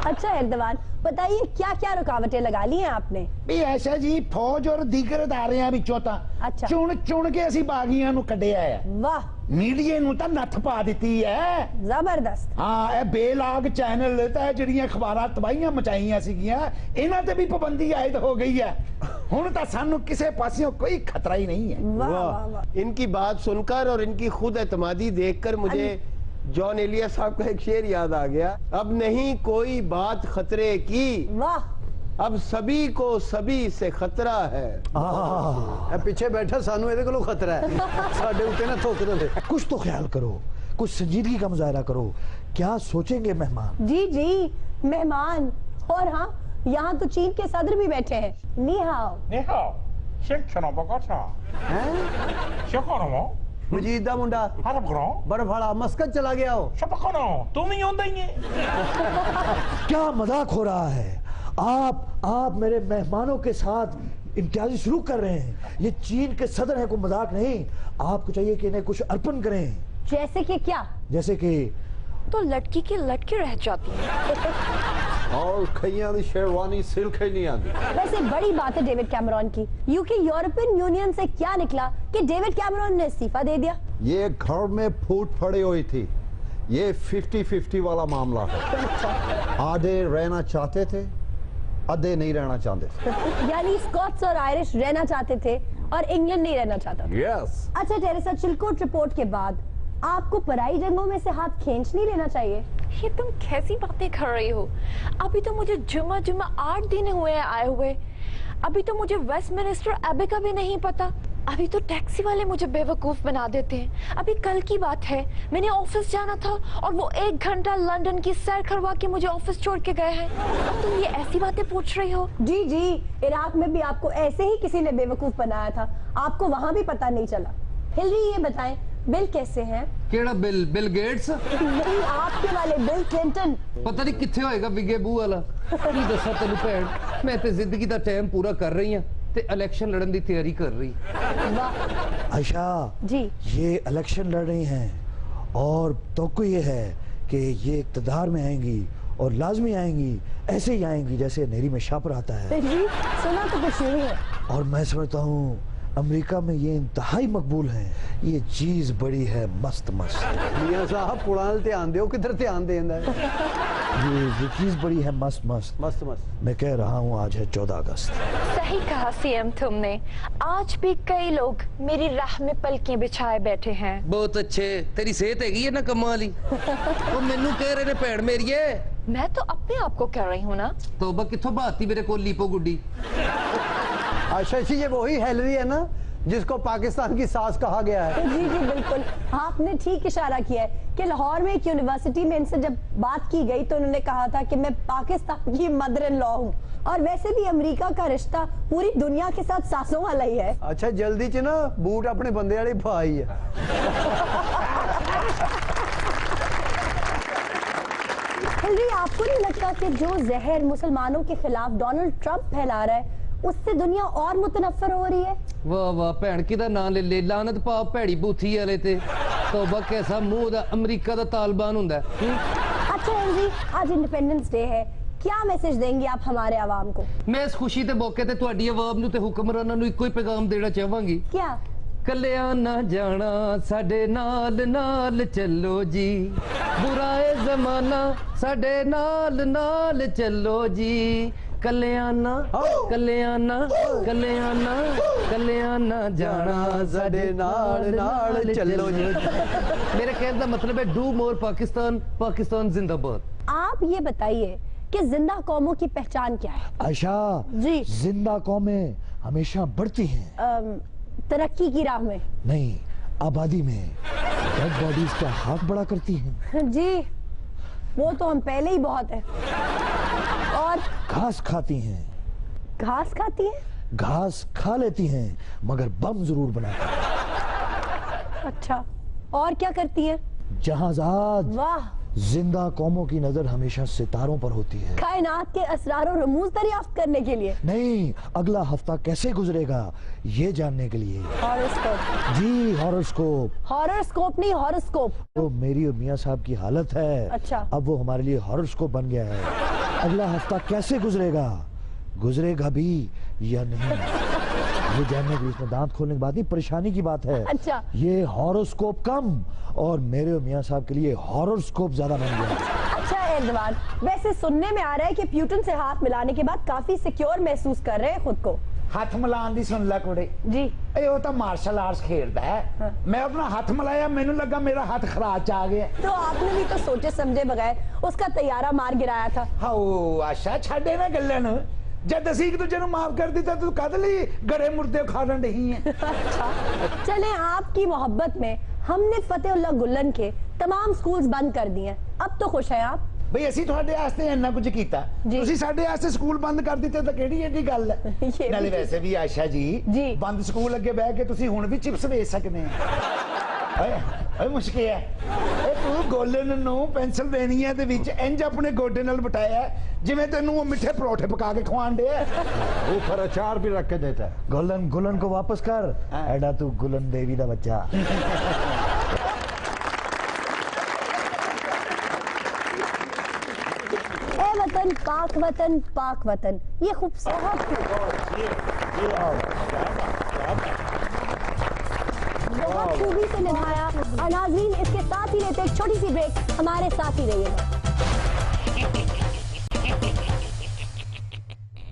अच्छा एर्दवान, बताइए क्या क्या रुकावटें लगा ली हैं आपने? भी ऐसा जी, फौज और दीगर अदारियां विचों तां अच्छा। चुन चुन के ਅਸੀਂ ਬਾਗੀਆਂ ਨੂੰ ਕੱਢਿਆ ਹੈ। वाह, ਮੀਡੀਆ ਨੂੰ ਤਾਂ ਨੱਥ ਪਾ ਦਿੱਤੀ ਹੈ। जबरदस्त। ਹਾਂ, ਇਹ ਬੇਲਾਗ ਚੈਨਲ ਤਾਂ ਜਿਹੜੀਆਂ ਅਖਬਾਰਾਂ ਤਬਾਹੀਆਂ ਮਚਾਈਆਂ ਸੀਗੀਆਂ, ਇਹਨਾਂ ਤੇ ਵੀ ਪਾਬੰਦੀ ਆਇਦ ਹੋ ਗਈ ਹੈ। ਹੁਣ ਤਾਂ ਸਾਨੂੰ ਕਿਸੇ ਪਾਸਿਓਂ ਕੋਈ ਖਤਰਾ ਹੀ ਨਹੀਂ ਹੈ। वाह वाह वाह। इनकी बात सुनकर और इनकी खुद एतमादी देखकर मुझे जॉन एलिया साहब का एक शेर याद आ गया। अब नहीं कोई बात खतरे की, वाह, अब सभी को सभी से खतरा है। ਇਹ ਪਿੱਛੇ ਬੈਠਾ ਸਾਨੂੰ ਇਹਦੇ ਕੋਲੋਂ ਖਤਰਾ ਹੈ, ਸਾਡੇ ਉੱਤੇ ਨਾ ਥੁੱਕ ਦੇਵੇ। कुछ तो ख्याल करो, कुछ संजीदगी का मुजाहरा करो। क्या सोचेंगे मेहमान? जी जी मेहमान। और हाँ, यहाँ तो चीन के सदर भी बैठे हैं। नी हाओ। 你好，先吃了不搞啥？ 小可能吗？ ਮਜੀਦ ਦਾ ਮੁੰਡਾ Harap karo? ਬਰਫ ਵਾਲਾ ਮਸਕਤ ਚਲਾ ਗਿਆ ਉਹ। Siapa kano? तुम ही होंगे ये। क्या मजाक हो रहा है? आप मेरे मेहमानों के साथ इम्तियाजी सलूक कर रहे हैं। ये चीन के सदर हैं, कोई मजाक नहीं। आपको चाहिए कि इन्हें कुछ अर्पण करें। जैसे कि क्या? जैसे कि तो लड़की की लटकी रह जाती है। और खैया दी शेरवानी सिल्क ही नहीं आती। वैसे बड़ी बात है डेविड कैमरॉन की। यूके यूरोपियन यूनियन से क्या निकला कि डेविड कैमरॉन ने इस्तीफा दे दिया। ये घर में फूट पड़ी हुई थी। ये 50-50 वाला मामला है। आधे रहना चाहते थे, आधे नहीं रहना चाहते थे। यानी स्कॉट्स और आयरिश रहना चाहते थे और इंग्लैंड नहीं रहना चाहता था। यस। अच्छा टेरेसा, चिलकोट रिपोर्ट के बाद आपको पराई जंगों में से हाथ खींच नहीं लेना चाहिए। ये तुम कैसी बातें कर रही हो? अभी तो मुझे जुम्मा 8 दिन हुए हैं आए हुए। अभी तो मुझे वेस्टमिनिस्टर एबे का भी नहीं पता। अभी तो टैक्सी वाले मुझे बेवकूफ बना देते हैं। अभी कल की बात है, मैंने ऑफिस जाना था और वो 1 घंटा लंदन की सैर करवा के मुझे ऑफिस छोड़ के गए हैं। अब तुम ये ऐसी बातें पूछ रही हो? जी जी, इराक में भी आपको ऐसे ही किसी ने बेवकूफ बनाया था, आपको वहाँ भी पता नहीं चला। हिलरी, ये बताएं बिल कैसे हैं? केड़ा बिल? Bill Gates? नहीं, आपके वाले बिल क्लिंटन। पता नहीं किथे होएगा विगे बू वाला। की दसा तेन भैन, मैं ते जिंदगी दा टाइम पूरा कर रही हूं ते इलेक्शन लड़न दी तैयारी कर रही। आयशा जी, ये इलेक्शन लड़ रही हैं और तो ये है कि ये इक़्तिदार में आएंगी और लाजमी आएंगी, ऐसे ही आएंगी जैसे नेरी में शापर आता है। जी, सुना तो कुछ नहीं है। और मैं समझता हूँ अमेरिका में ये इंतहाई मकबूल है। ये चीज बड़ी है मस्त मस्त। मियां साहब पुराने ध्यान दो, किधर ध्यान देंदा है? ये चीज बड़ी है मस्त मस्त मस्त मस्त। मैं कह रहा हूँ आज है 14 अगस्त। सही कहा सीएम तुमने। आज भी कई लोग मेरी राह में पलकें बिछाए बैठे हैं। बहुत अच्छे, तेरी सेहत हैगी है ना कमाल ही। ओ मैनू कह रहे ने भैन मेरीए। मैं तो अपने आप को कह रही हूँ ना। तौबा किथों बाती मेरे को लीपो गुड्डी। अच्छा जी, ये वही हेलरी है ना जिसको पाकिस्तान की सास कहा गया है? जी जी बिल्कुल, आपने ठीक इशारा किया है कि लाहौर में एक यूनिवर्सिटी में इनसे जब बात की गई तो उन्होंने कहा था कि मैं पाकिस्तान की मदर इन लॉ हूँ। और वैसे भी अमेरिका का रिश्ता पूरी दुनिया के साथ सासों वाला ही है। अच्छा, जल्दी च ना बूट अपने बंदे वाली भाई है। हिलरी, आपको नहीं लगता कि जो जहर मुसलमानों के खिलाफ डोनाल्ड ट्रंप फैला रहा है उससे दुनिया और मुतनफर हो रही है? वाह वाह, भैन की दा नाम ले ले, लानत पा भैड़ी बूथी वाले ते। तौबा कैसा मुंह दा अमेरिका दा तालिबान हुंदा है। अच्छा हिलरी, आज इंडिपेंडेंस डे है, क्या मैसेज देंगे आप हमारे आवाम को? मैं इस खुशी ते मौके ते तुहाडी आवाम नू ते हुक्मरानां नू इक्को ही पैगाम देना चाहांगी। क्या? कलिया ना जाना साडे नाल नाल चलो जी, बुराए जमाना साडे नाल नाल चलो जी। कल्याणा कल्याणा कल्याणा कल्याणा जाना साडे नाल नाल चलो जी। मेरे कहने का मतलब है डू मोर पाकिस्तान, पाकिस्तान जिंदाबाद। आप ये बताइए कि जिंदा कौमों की पहचान क्या है? आयशा जी, जिंदा कौमें हमेशा बढ़ती हैं। तरक्की की राह में नहीं, आबादी में। डेड बॉडीज का हाथ बड़ा करती हैं। जी, वो तो हम पहले ही बहुत है। और घास खाती हैं। घास खाती है? घास खा लेती हैं मगर बम जरूर बनाती हैं। अच्छा, और क्या करती है? जहाजात। वाह, जिंदा कौमों की नजर हमेशा सितारों पर होती है, कायनात के असरार और रमूज दरियाफ्त करने के लिए नहीं, अगला हफ्ता कैसे गुजरेगा ये जानने के लिए। हॉरोस्कोप। जी, हॉरोस्कोप। हॉरोस्कोप नहीं, हॉरोस्कोप। तो मेरी और मियां साहब की हालत है, अच्छा, अब वो हमारे लिए हॉरोस्कोप बन गया है। अगला हफ्ता कैसे गुजरेगा, गुजरेगा भी या नहीं, ये जानने के लिए इसमें दांत खोलने की बात नहीं, परेशानी की बात है। अच्छा, ये हॉरोस्कोप कम और मेरे और मियां साहब के लिए हॉरोस्कोप ज्यादा बन गया। अच्छा एर्दवान, वैसे सुनने में आ रहा है कि प्यूटन से हाथ मिलाने के बाद काफी सिक्योर महसूस कर रहे हैं खुद को। हथ मिलान दी सुन ला कुड़े जी, ਇਹ ਉਹ ਤਾਂ ਮਾਰਸ਼ਲ ਆਰਟਸ ਖੇਡਦਾ ਹੈ। मैं अपना हथ मिलाया, मैनू लगा मेरा हथ खराच च आ गया। तो आपने भी तो सोचे समझे बगैर उसका तैयारा मार गिराया था। हाओ आशा छाड़े ना गल्लां नूं, जद असीं एक दूजे नूं माफ कर दिता तू कद लई गड़े मुर्दे खाण रही है। अच्छा, चले आपकी मोहब्बत में हमने फतेहुल्लाह गुल्लन के तमाम स्कूल्स बंद कर दिए, अब तो खुश हैं आप? ਬਈ ਅਸੀਂ ਤੁਹਾਡੇ ਵਾਸਤੇ ਇੰਨਾ ਕੁਝ ਕੀਤਾ, ਤੁਸੀਂ ਸਾਡੇ ਵਾਸਤੇ ਸਕੂਲ ਬੰਦ ਕਰ ਦਿੱਤੇ ਤਾਂ ਕਿਹੜੀ ਏਡੀ ਗੱਲ ਹੈ। ਨਾਲੇ ਵੈਸੇ ਵੀ ਆਸ਼ਾ ਜੀ ਬੰਦ ਸਕੂਲ ਅੱਗੇ ਬਹਿ ਕੇ ਤੁਸੀਂ ਹੁਣ ਵੀ ਚਿਪਸ ਵੇਚ ਸਕਦੇ ਆ। ਓਏ ਓਏ ਮੁਸ਼ਕਿਲ ਹੈ ਇਹ ਤੂੰ ਗੋਲਨ ਨੂੰ ਪੈਂਸਿਲਵੇਨੀਆ ਦੇ ਵਿੱਚ ਇੰਜ ਆਪਣੇ ਗੋਡੇ ਨਾਲ ਬਿਠਾਇਆ ਜਿਵੇਂ ਤੈਨੂੰ ਉਹ ਮਿੱਠੇ ਪਰੌਠੇ ਪਕਾ ਕੇ ਖਵਾਉਣ ਦੇ ऊपर अचार भी रख के देता है। गुलन गुलन को वापस कर, एडा तू गुलन देवी दा बच्चा। वतन पाक वतन पाक वतन, ये खूबसूरत बहुत खूबी से निभाया। और नाज़रीन इसके साथ ही लेते एक छोटी सी ब्रेक, हमारे साथ ही रहिएगा।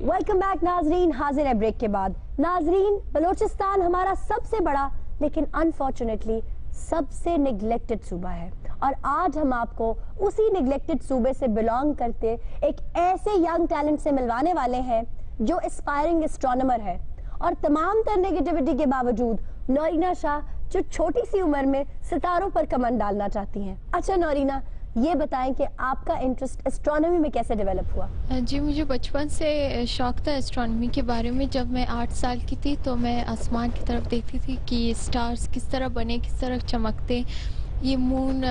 वेलकम बैक नाज़रीन, हाजिर है ब्रेक के बाद। नाज़रीन, बलोचिस्तान हमारा सबसे बड़ा लेकिन अनफॉर्चुनेटली सबसे निगलेक्टेड सूबा है, और आज हम आपको उसी निगलेक्टेड सूबे से बिलोंग करते एक ऐसे यंग टैलेंट से मिलवाने वाले हैं जो एस्पायरिंग एस्ट्रोनॉमर है, और तमाम तर नेगेटिविटी के बावजूद नौरीना शाह जो छोटी सी उम्र में सितारों पर कमंड डालना चाहती हैं। अच्छा नौरीना, ये बताएं कि आपका इंटरेस्ट एस्ट्रोनॉमी में कैसे डेवलप हुआ? जी, मुझे बचपन से शौक था एस्ट्रोनॉमी के बारे में। जब मैं 8 साल की थी तो मैं आसमान की तरफ देखती थी कि ये स्टार्स किस तरह बने, किस तरह चमकते, ये मून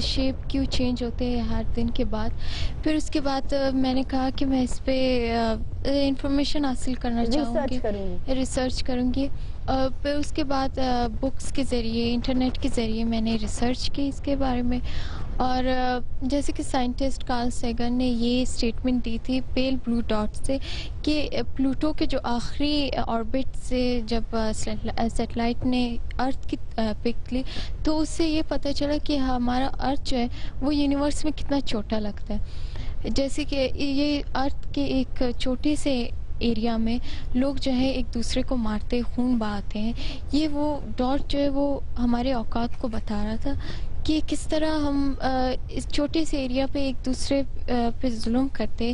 शेप क्यों चेंज होते हैं हर दिन के बाद। फिर उसके बाद मैंने कहा कि मैं इस पे इंफॉर्मेशन हासिल करना चाहूँगी, रिसर्च करूँगी। फिर उसके बाद बुक्स के ज़रिए, इंटरनेट के ज़रिए मैंने रिसर्च की इसके बारे में। और जैसे कि साइंटिस्ट कार्ल सेगन ने ये स्टेटमेंट दी थी पेल ब्लू डॉट से कि प्लूटो के जो आखिरी ऑर्बिट से जब सैटेलाइट ने अर्थ की पिक ली तो उससे ये पता चला कि हमारा अर्थ जो है वो यूनिवर्स में कितना छोटा लगता है। जैसे कि ये अर्थ के एक छोटे से एरिया में लोग जो है एक दूसरे को मारते, खून बहाते हैं। ये वो डॉट जो है वो हमारे औकात को बता रहा था कि किस तरह हम इस छोटे से एरिया पे एक दूसरे पे जुल्म करते,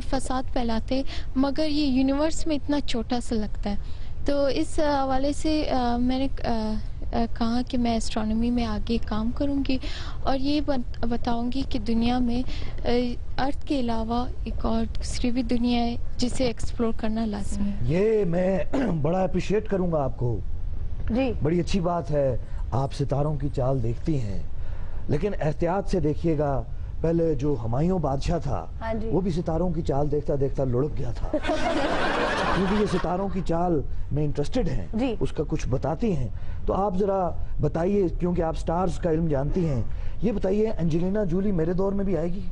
फसाद फैलाते, मगर ये यूनिवर्स में इतना छोटा सा लगता है। तो इस हवाले से मैंने कहा कि मैं एस्ट्रोनॉमी में आगे काम करूंगी और ये बताऊंगी कि दुनिया में अर्थ के अलावा एक और दूसरी भी दुनिया है जिसे एक्सप्लोर करना लाजमी है। ये मैं बड़ा अप्रिशिएट करूंगा आपको जी, बड़ी अच्छी बात है। आप सितारों की चाल देखती हैं, लेकिन एहतियात से देखिएगा। पहले जो हुमायूं बादशाह था वो भी सितारों की चाल देखता देखता लुढ़क गया था क्योंकि ये सितारों की चाल में इंटरेस्टेड हैं, उसका कुछ बताती हैं। तो आप जरा बताइए, क्योंकि आप स्टार्स का इल्म जानती हैं, ये बताइए एंजेलिना जूली मेरे दौर में भी आएगी?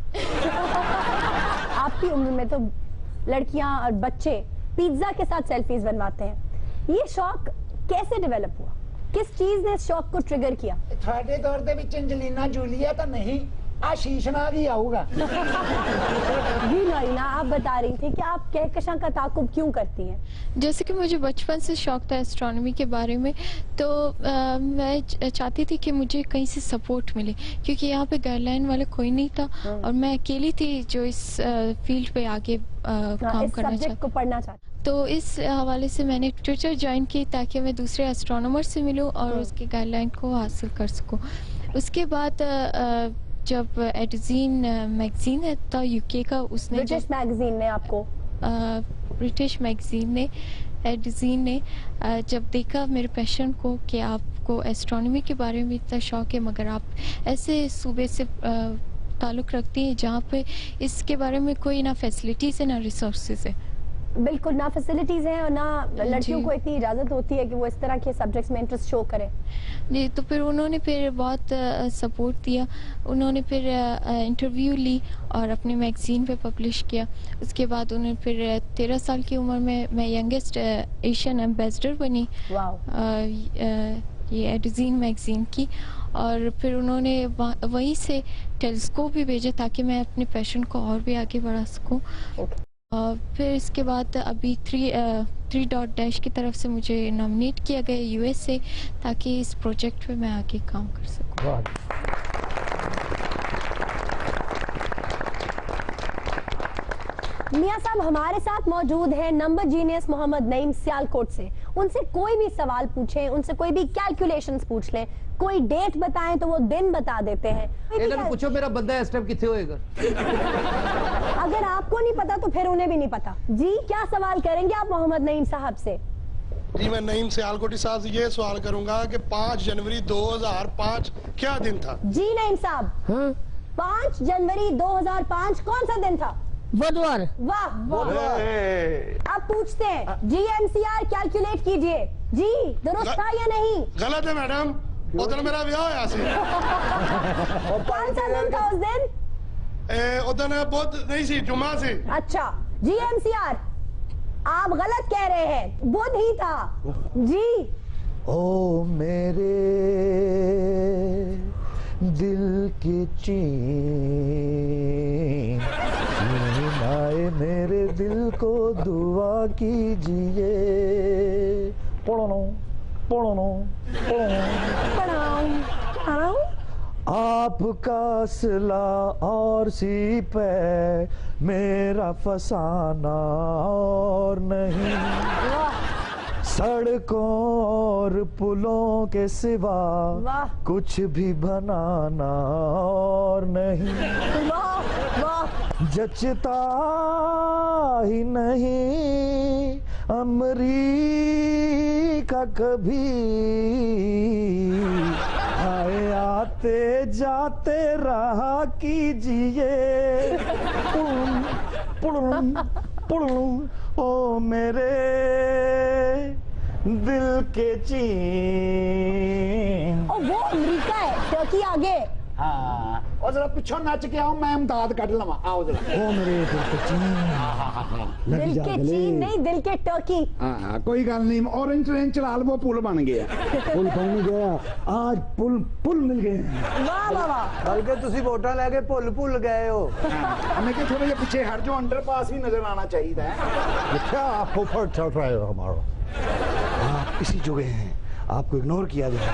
आपकी उम्र में तो लड़कियां और बच्चे पिज्जा के साथ सेल्फीज बनवाते हैं। ये शौक कैसे डेवलप हुआ? किस चीज ने इस शौक को ट्रिगर किया? थोड़े दौर दे विच एंजेलिना जूलिया तो नहीं, आशीष नाग ही आऊगा। जी नौरीना, आप बता रही थी कि आप कहकशां का ताकुब क्यों करती हैं? जैसे कि मुझे बचपन से शौक था एस्ट्रोनॉमी के बारे में, तो मैं चाहती थी कि मुझे कहीं से सपोर्ट मिले, क्योंकि यहाँ पे गाइडलाइन वाले कोई नहीं था और मैं अकेली थी जो इस फील्ड पे आगे काम करना चाहती। तो इस हवाले से मैंने ट्विटर ज्वाइन की ताकि मैं दूसरे एस्ट्रोनॉमर से मिलूं और उसके गाइडलाइन को हासिल कर सकूं। उसके बाद जब एडिजीन मैगजीन है था यूके का, उसने ब्रिटिश मैगजीन ने आपको ब्रिटिश मैगजीन ने एडिजीन ने जब देखा मेरे पैशन को कि आपको एस्ट्रोनॉमी के बारे में इतना शौक है मगर आप ऐसे सूबे से ताल्लुक़ रखती हैं जहाँ पे इसके बारे में कोई ना फैसिलिटीज़ है ना रिसोर्सेज है। बिल्कुल, ना फैसिलिटीज हैं और ना लड़कियों को इतनी इजाज़त होती है कि वो इस तरह के सब्जेक्ट्स में इंटरेस्ट शो करें। जी, तो फिर उन्होंने फिर बहुत सपोर्ट दिया। उन्होंने फिर इंटरव्यू ली और अपने मैगजीन पे पब्लिश किया। उसके बाद उन्होंने फिर 13 साल की उम्र में मैं यंगेस्ट एशियन एम्बेसडर बनी ये एडिजीन मैगजीन की। और फिर उन्होंने वहीं से टेलीस्कोप भी भेजा ताकि मैं अपने पैशन को और भी आगे बढ़ा सकूँ। फिर इसके बाद अभी 3 डॉट डैश की तरफ से मुझे नॉमिनेट किया गया यूएस से ताकि इस प्रोजेक्ट पे मैं आगे काम कर सकूं। मियां साहब हमारे साथ मौजूद है नंबर जीनियस मोहम्मद नईम सियालकोट से। उनसे कोई भी सवाल पूछें, उनसे कोई भी कैलकुलेशंस पूछ लें, कोई डेट बताएं तो वो दिन बता देते हैं। पूछो मेरा बंदा इस टाइम किथे होएगा? अगर आपको नहीं पता तो फिर उन्हें भी नहीं पता। जी, क्या सवाल करेंगे आप मोहम्मद नईम साहब से? जी, मैं नईम सियालकोटी साहब से ये सवाल करूंगा कि 5 जनवरी 2005 क्या दिन था? जी नईम साहब, 5 जनवरी 2005 कौन सा दिन था? बुधवार। वाह वाह। अब पूछते हैं, GMCR कैलकुलेट कीजिए। जी, दुरुस्त था या नहीं? गलत है मैडम, उधर मेरा ब्याह है। कौन सा दिन था उस दिन? उदन बुध नहीं सी जुमा सी। अच्छा जी एमसीआर आप गलत कह रहे हैं, बुध ही था जी। ओ मेरे दिल की चीन आए मेरे दिल को दुआ कीजिए। पढ़ो आपका सिला और सीप है मेरा फसाना और नहीं। सड़कों और पुलों के सिवा कुछ भी बनाना और नहीं। जचता ही नहीं अमरीका कभी आए आते जाते रहा कीजिए। ओ मेरे दिल के चीन। ओ वो अमेरिका है, टर्की आगे। हाँ और जरा पिछो नच के आओ, मैं इमदाद कट लवा। आओ जरा। ओ मेरे दिल के चीन। दिल के चीन नहीं, दिल के टर्की। हाँ कोई गल नहीं, ऑरेंज ट्रेन चला लो, पुल बन गया। पुल बन गया आज, पुल मिल गए। वाह वाह वाह। बल्कि तुसी वोटां लेके भुल गए हो। हमें क्या थोड़ा पीछे हट जाओ, अंडरपास भी नजर आना चाहिए। क्या आप ऊपर चल रहे हो हमारा? आप इसी जगह हैं, आपको इग्नोर किया जाए।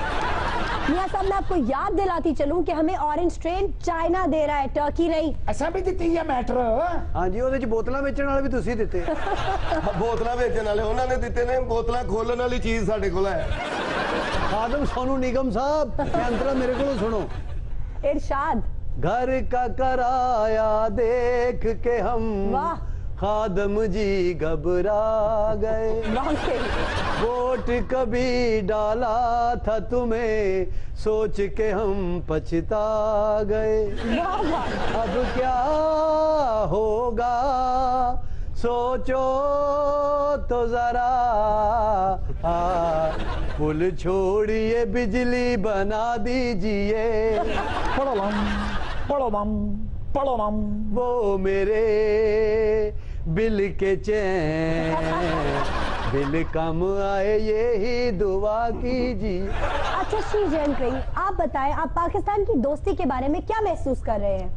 मियां साहब मैं आपको याद दिलाती चलूं कि हमें ऑरेंज ट्रेन चाइना दे रहा है, टर्की नहीं। ऐसा भी दिती है मैटर। हाँ जी, ਉਹਦੇ ਚ ਬੋਤਲਾਂ ਵੇਚਣ ਵਾਲੇ ਵੀ ਤੁਸੀਂ ਦਿੱਤੇ। ਬੋਤਲਾਂ ਵੇਚਣ ਵਾਲੇ ਉਹਨਾਂ ਨੇ ਦਿੱਤੇ ਨੇ, ਬੋਤਲਾਂ ਖੋਲਣ ਵਾਲੀ ਚੀਜ਼ ਸਾਡੇ ਕੋਲ ਹੈ। खादम सोनू निगम साहब अंतरा मेरे को सुनो। इरशाद घर का किराया देख के हम खादम जी घबरा गए। वोट कभी डाला था तुम्हें सोच के हम पछता गए। अब क्या होगा सोचो तो जरा, पुल छोड़िए बिजली बना दीजिए। वो मेरे बिल के चैन बिल कम आए यही दुआ कीजिए। अच्छा श्री जैन कहीं आप बताएं, आप पाकिस्तान की दोस्ती के बारे में क्या महसूस कर रहे हैं?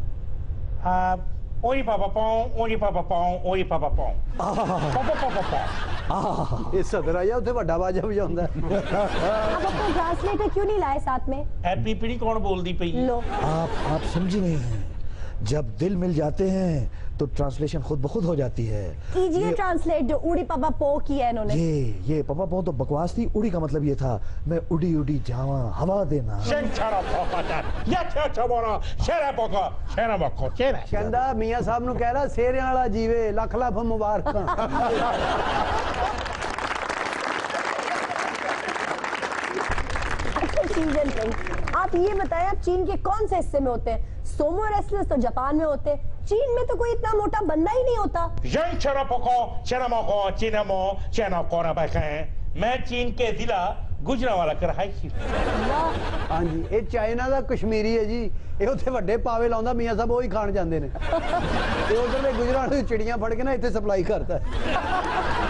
ओरी पापा पाऊं, ओरी पापा पाऊं, ओरी पापा पाऊं। ये सदर आया उसे बड़ा बाजा बजाਉਂਦਾ। आप अपना ट्रांसलेटर क्यों नहीं लाए साथ में? हैप्पी पीड़ी कौन बोलती पई? लो आप समझी नहीं हैं, जब दिल मिल जाते हैं तो ट्रांसलेशन खुद ब खुद हो जाती है। कीजिए ट्रांसलेट जो उड़ी पापा पो की है इन्होंने। ये पापा पो तो बकवास थी, उड़ी का मतलब ये था मैं उड़ी उड़ी जावा हवा देना। ਕਹਿੰਦਾ ਮੀਆਂ ਸਾਹਿਬ ਨੂੰ ਕਹਿ ਰਾ ਸੇਰਿਆਂ ਵਾਲਾ ਜੀਵੇ ਲੱਖ ਲੱਖ ਮੁਬਾਰਕਾਂ। आप ये बताएं आप चीन के कौन से हिस्से में होते हैं? सोमो रेसलर्स तो जापान में होते हैं, चीन में तो कोई इतना मोटा बंदा ही नहीं होता। मैं चीन के जिला गुजरांवाला का रहायशी। हाँ जी, ये चाइना का कश्मीरी है जी। ये उत्थे ਵੱਡੇ ਪਾਵੇ ਲਾਉਂਦਾ ਮੀਆਂ ਸਾਹਿਬ ਉਹ ਹੀ ਖਾਣ ਜਾਂਦੇ ਨੇ। ਤੇ ਉਧਰ ਦੇ ਗੁਜਰਾਂ ਨੂੰ ਚਿੜੀਆਂ ਫੜ ਕੇ ਨਾ ਇੱਥੇ ਸਪਲਾਈ ਕਰਦਾ।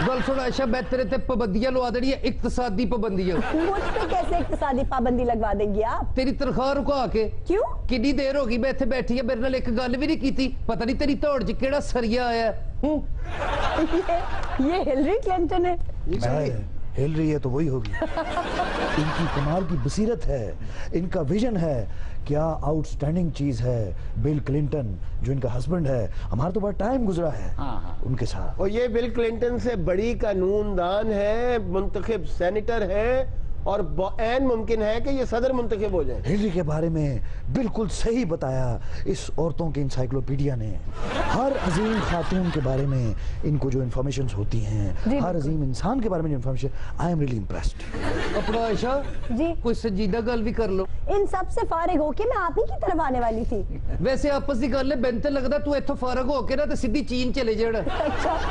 गल सुन आयशा, मैं तेरे ते पाबंदियां लगा देनी है, इक्तसादी पाबंदियां। मुझ पे कैसे इक्तसादी पाबंदी लगवा देंगे आप? तेरी तनख्वाह रुका के। क्यों? कितनी देर होगी मैं इत्थे बैठी है, मेरे नाल एक गल भी नहीं कीती। पता नहीं तेरी धौड़ च केड़ा सरिया आया है। ये हिलरी क्लिंटन है। हिल रही है तो वही होगी। इनकी कमाल की बसीरत है, इनका विजन है, क्या आउटस्टैंडिंग चीज है। बिल क्लिंटन जो इनका हस्बैंड है, हमारा तो बड़ा टाइम गुजरा है उनके साथ। और ये बिल क्लिंटन से बड़ी कानूनदान है, मुंतखब सेनेटर है और ऐन मुमकिन है कि ये सदर मुंतखब हो जाए। हिलरी के बारे में बिल्कुल सही बताया इस औरतों के इंसाइक्लोपीडिया ने। हर अजीम खातून के बारे में इनको जो इन्फॉर्मेशन होती हैं, हर अजीम इंसान के बारे में जो information, I am really impressed. अपना आयशा जी कोई संजीदा गल भी कर लो। इन सब से फारिग होके मैं आप ही की तरफ आने वाली थी। वैसे आपस की गल है, मैंने तो लगदा तू इत्थों फारग होके ना ते सीधी चीन चले जाना।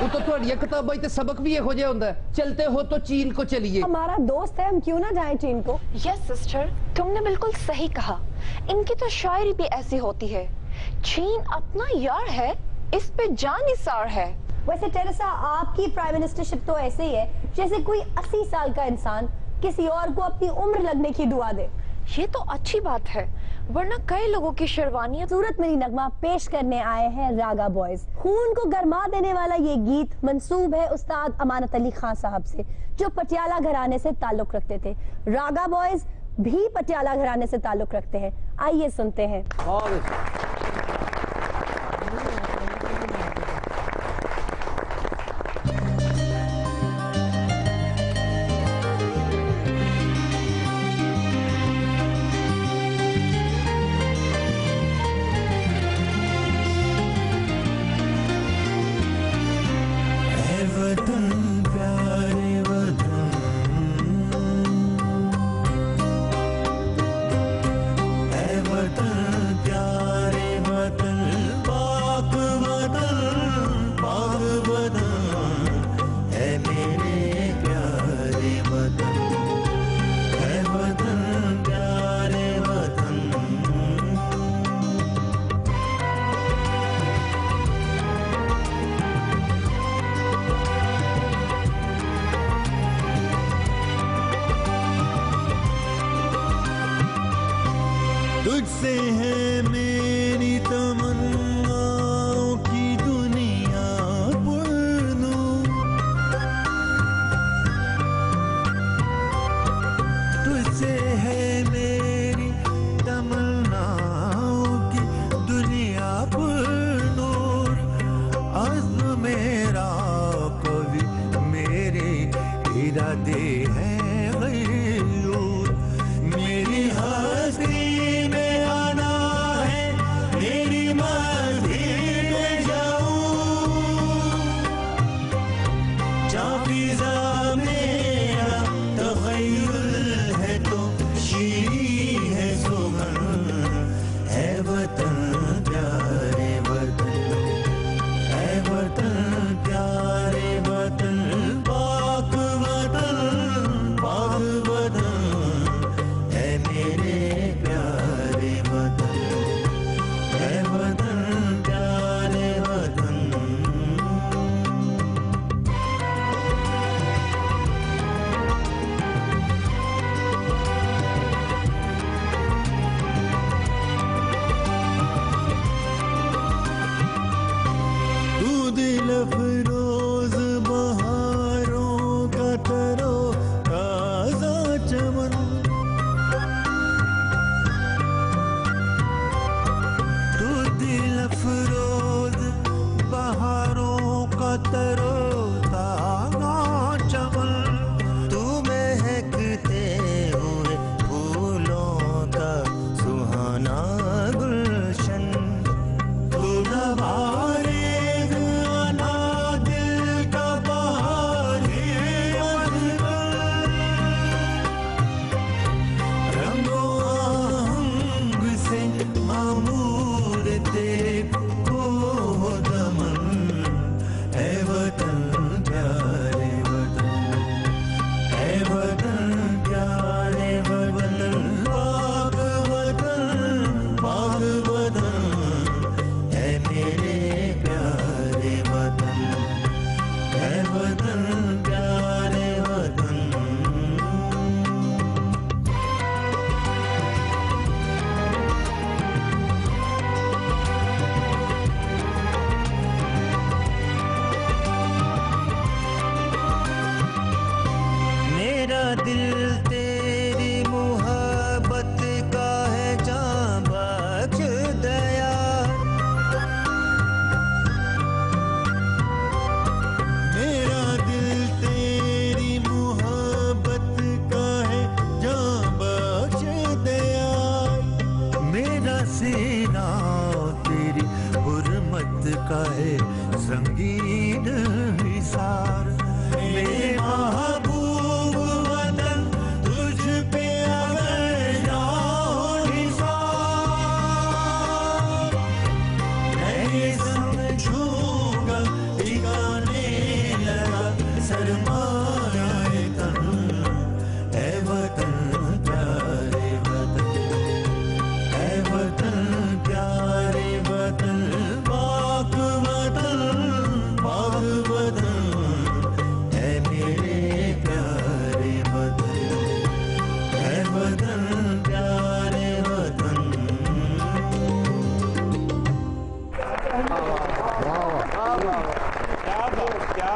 वो तो ਤੁਹਾਡੀਆਂ ਕਿਤਾਬਾਂ 'ਚ सबक भी ਇਹੋ ਜਿਹਾ ਹੁੰਦਾ है, चलते हो तो चीन को चलिए। हमारा दोस्त है, हम क्यों ना जाएं चीन को। यस सिस्टर, तुमने बिल्कुल सही कहा। इनकी तो शायरी भी ऐसी होती है। चीन अपना यार है, इस पे जान निसार है। वैसे टेरेसा, आपकी प्राइम मिनिस्टरशिप तो ऐसे ही है जैसे कोई 80 साल का इंसान किसी और को अपनी उम्र लगने की दुआ दे। ये तो अच्छी बात है, वरना कई लोगों की शेरवानियां। सूरत मेरी नगमा पेश करने आए हैं रागा बॉयज। खून को गरमा देने वाला ये गीत मंसूब है उस्ताद अमानत अली खान साहब से, जो पटियाला घराने से ताल्लुक रखते थे। रागा बॉयज भी पटियाला घराने से ताल्लुक रखते हैं। आइए सुनते हैं। तुझसे है मेरी तमन्नाओं की दुनिया पुरनूर, तुझसे है मेरी तमन्नाओं की दुनिया पुरनूर। अज़्म मेरा कभी मेरे इरादे हैं गयूर, मेरी हस्ती अफरोज बहारों का तरो ताजा चमन, तू दिल अफरोज बहारों का तरो ताजा चमन, तू महकते हुए फूलों का सुहाना गुलशन, तू नवारे दिल तेरी मुहब्बत का है जां बख्श दया, मेरा दिल तेरी मुहब्बत का है जां बख्श दया, मेरा सीना तेरी हुर्मत का है संगीन हिसार, मेरे महबूब वतन क्या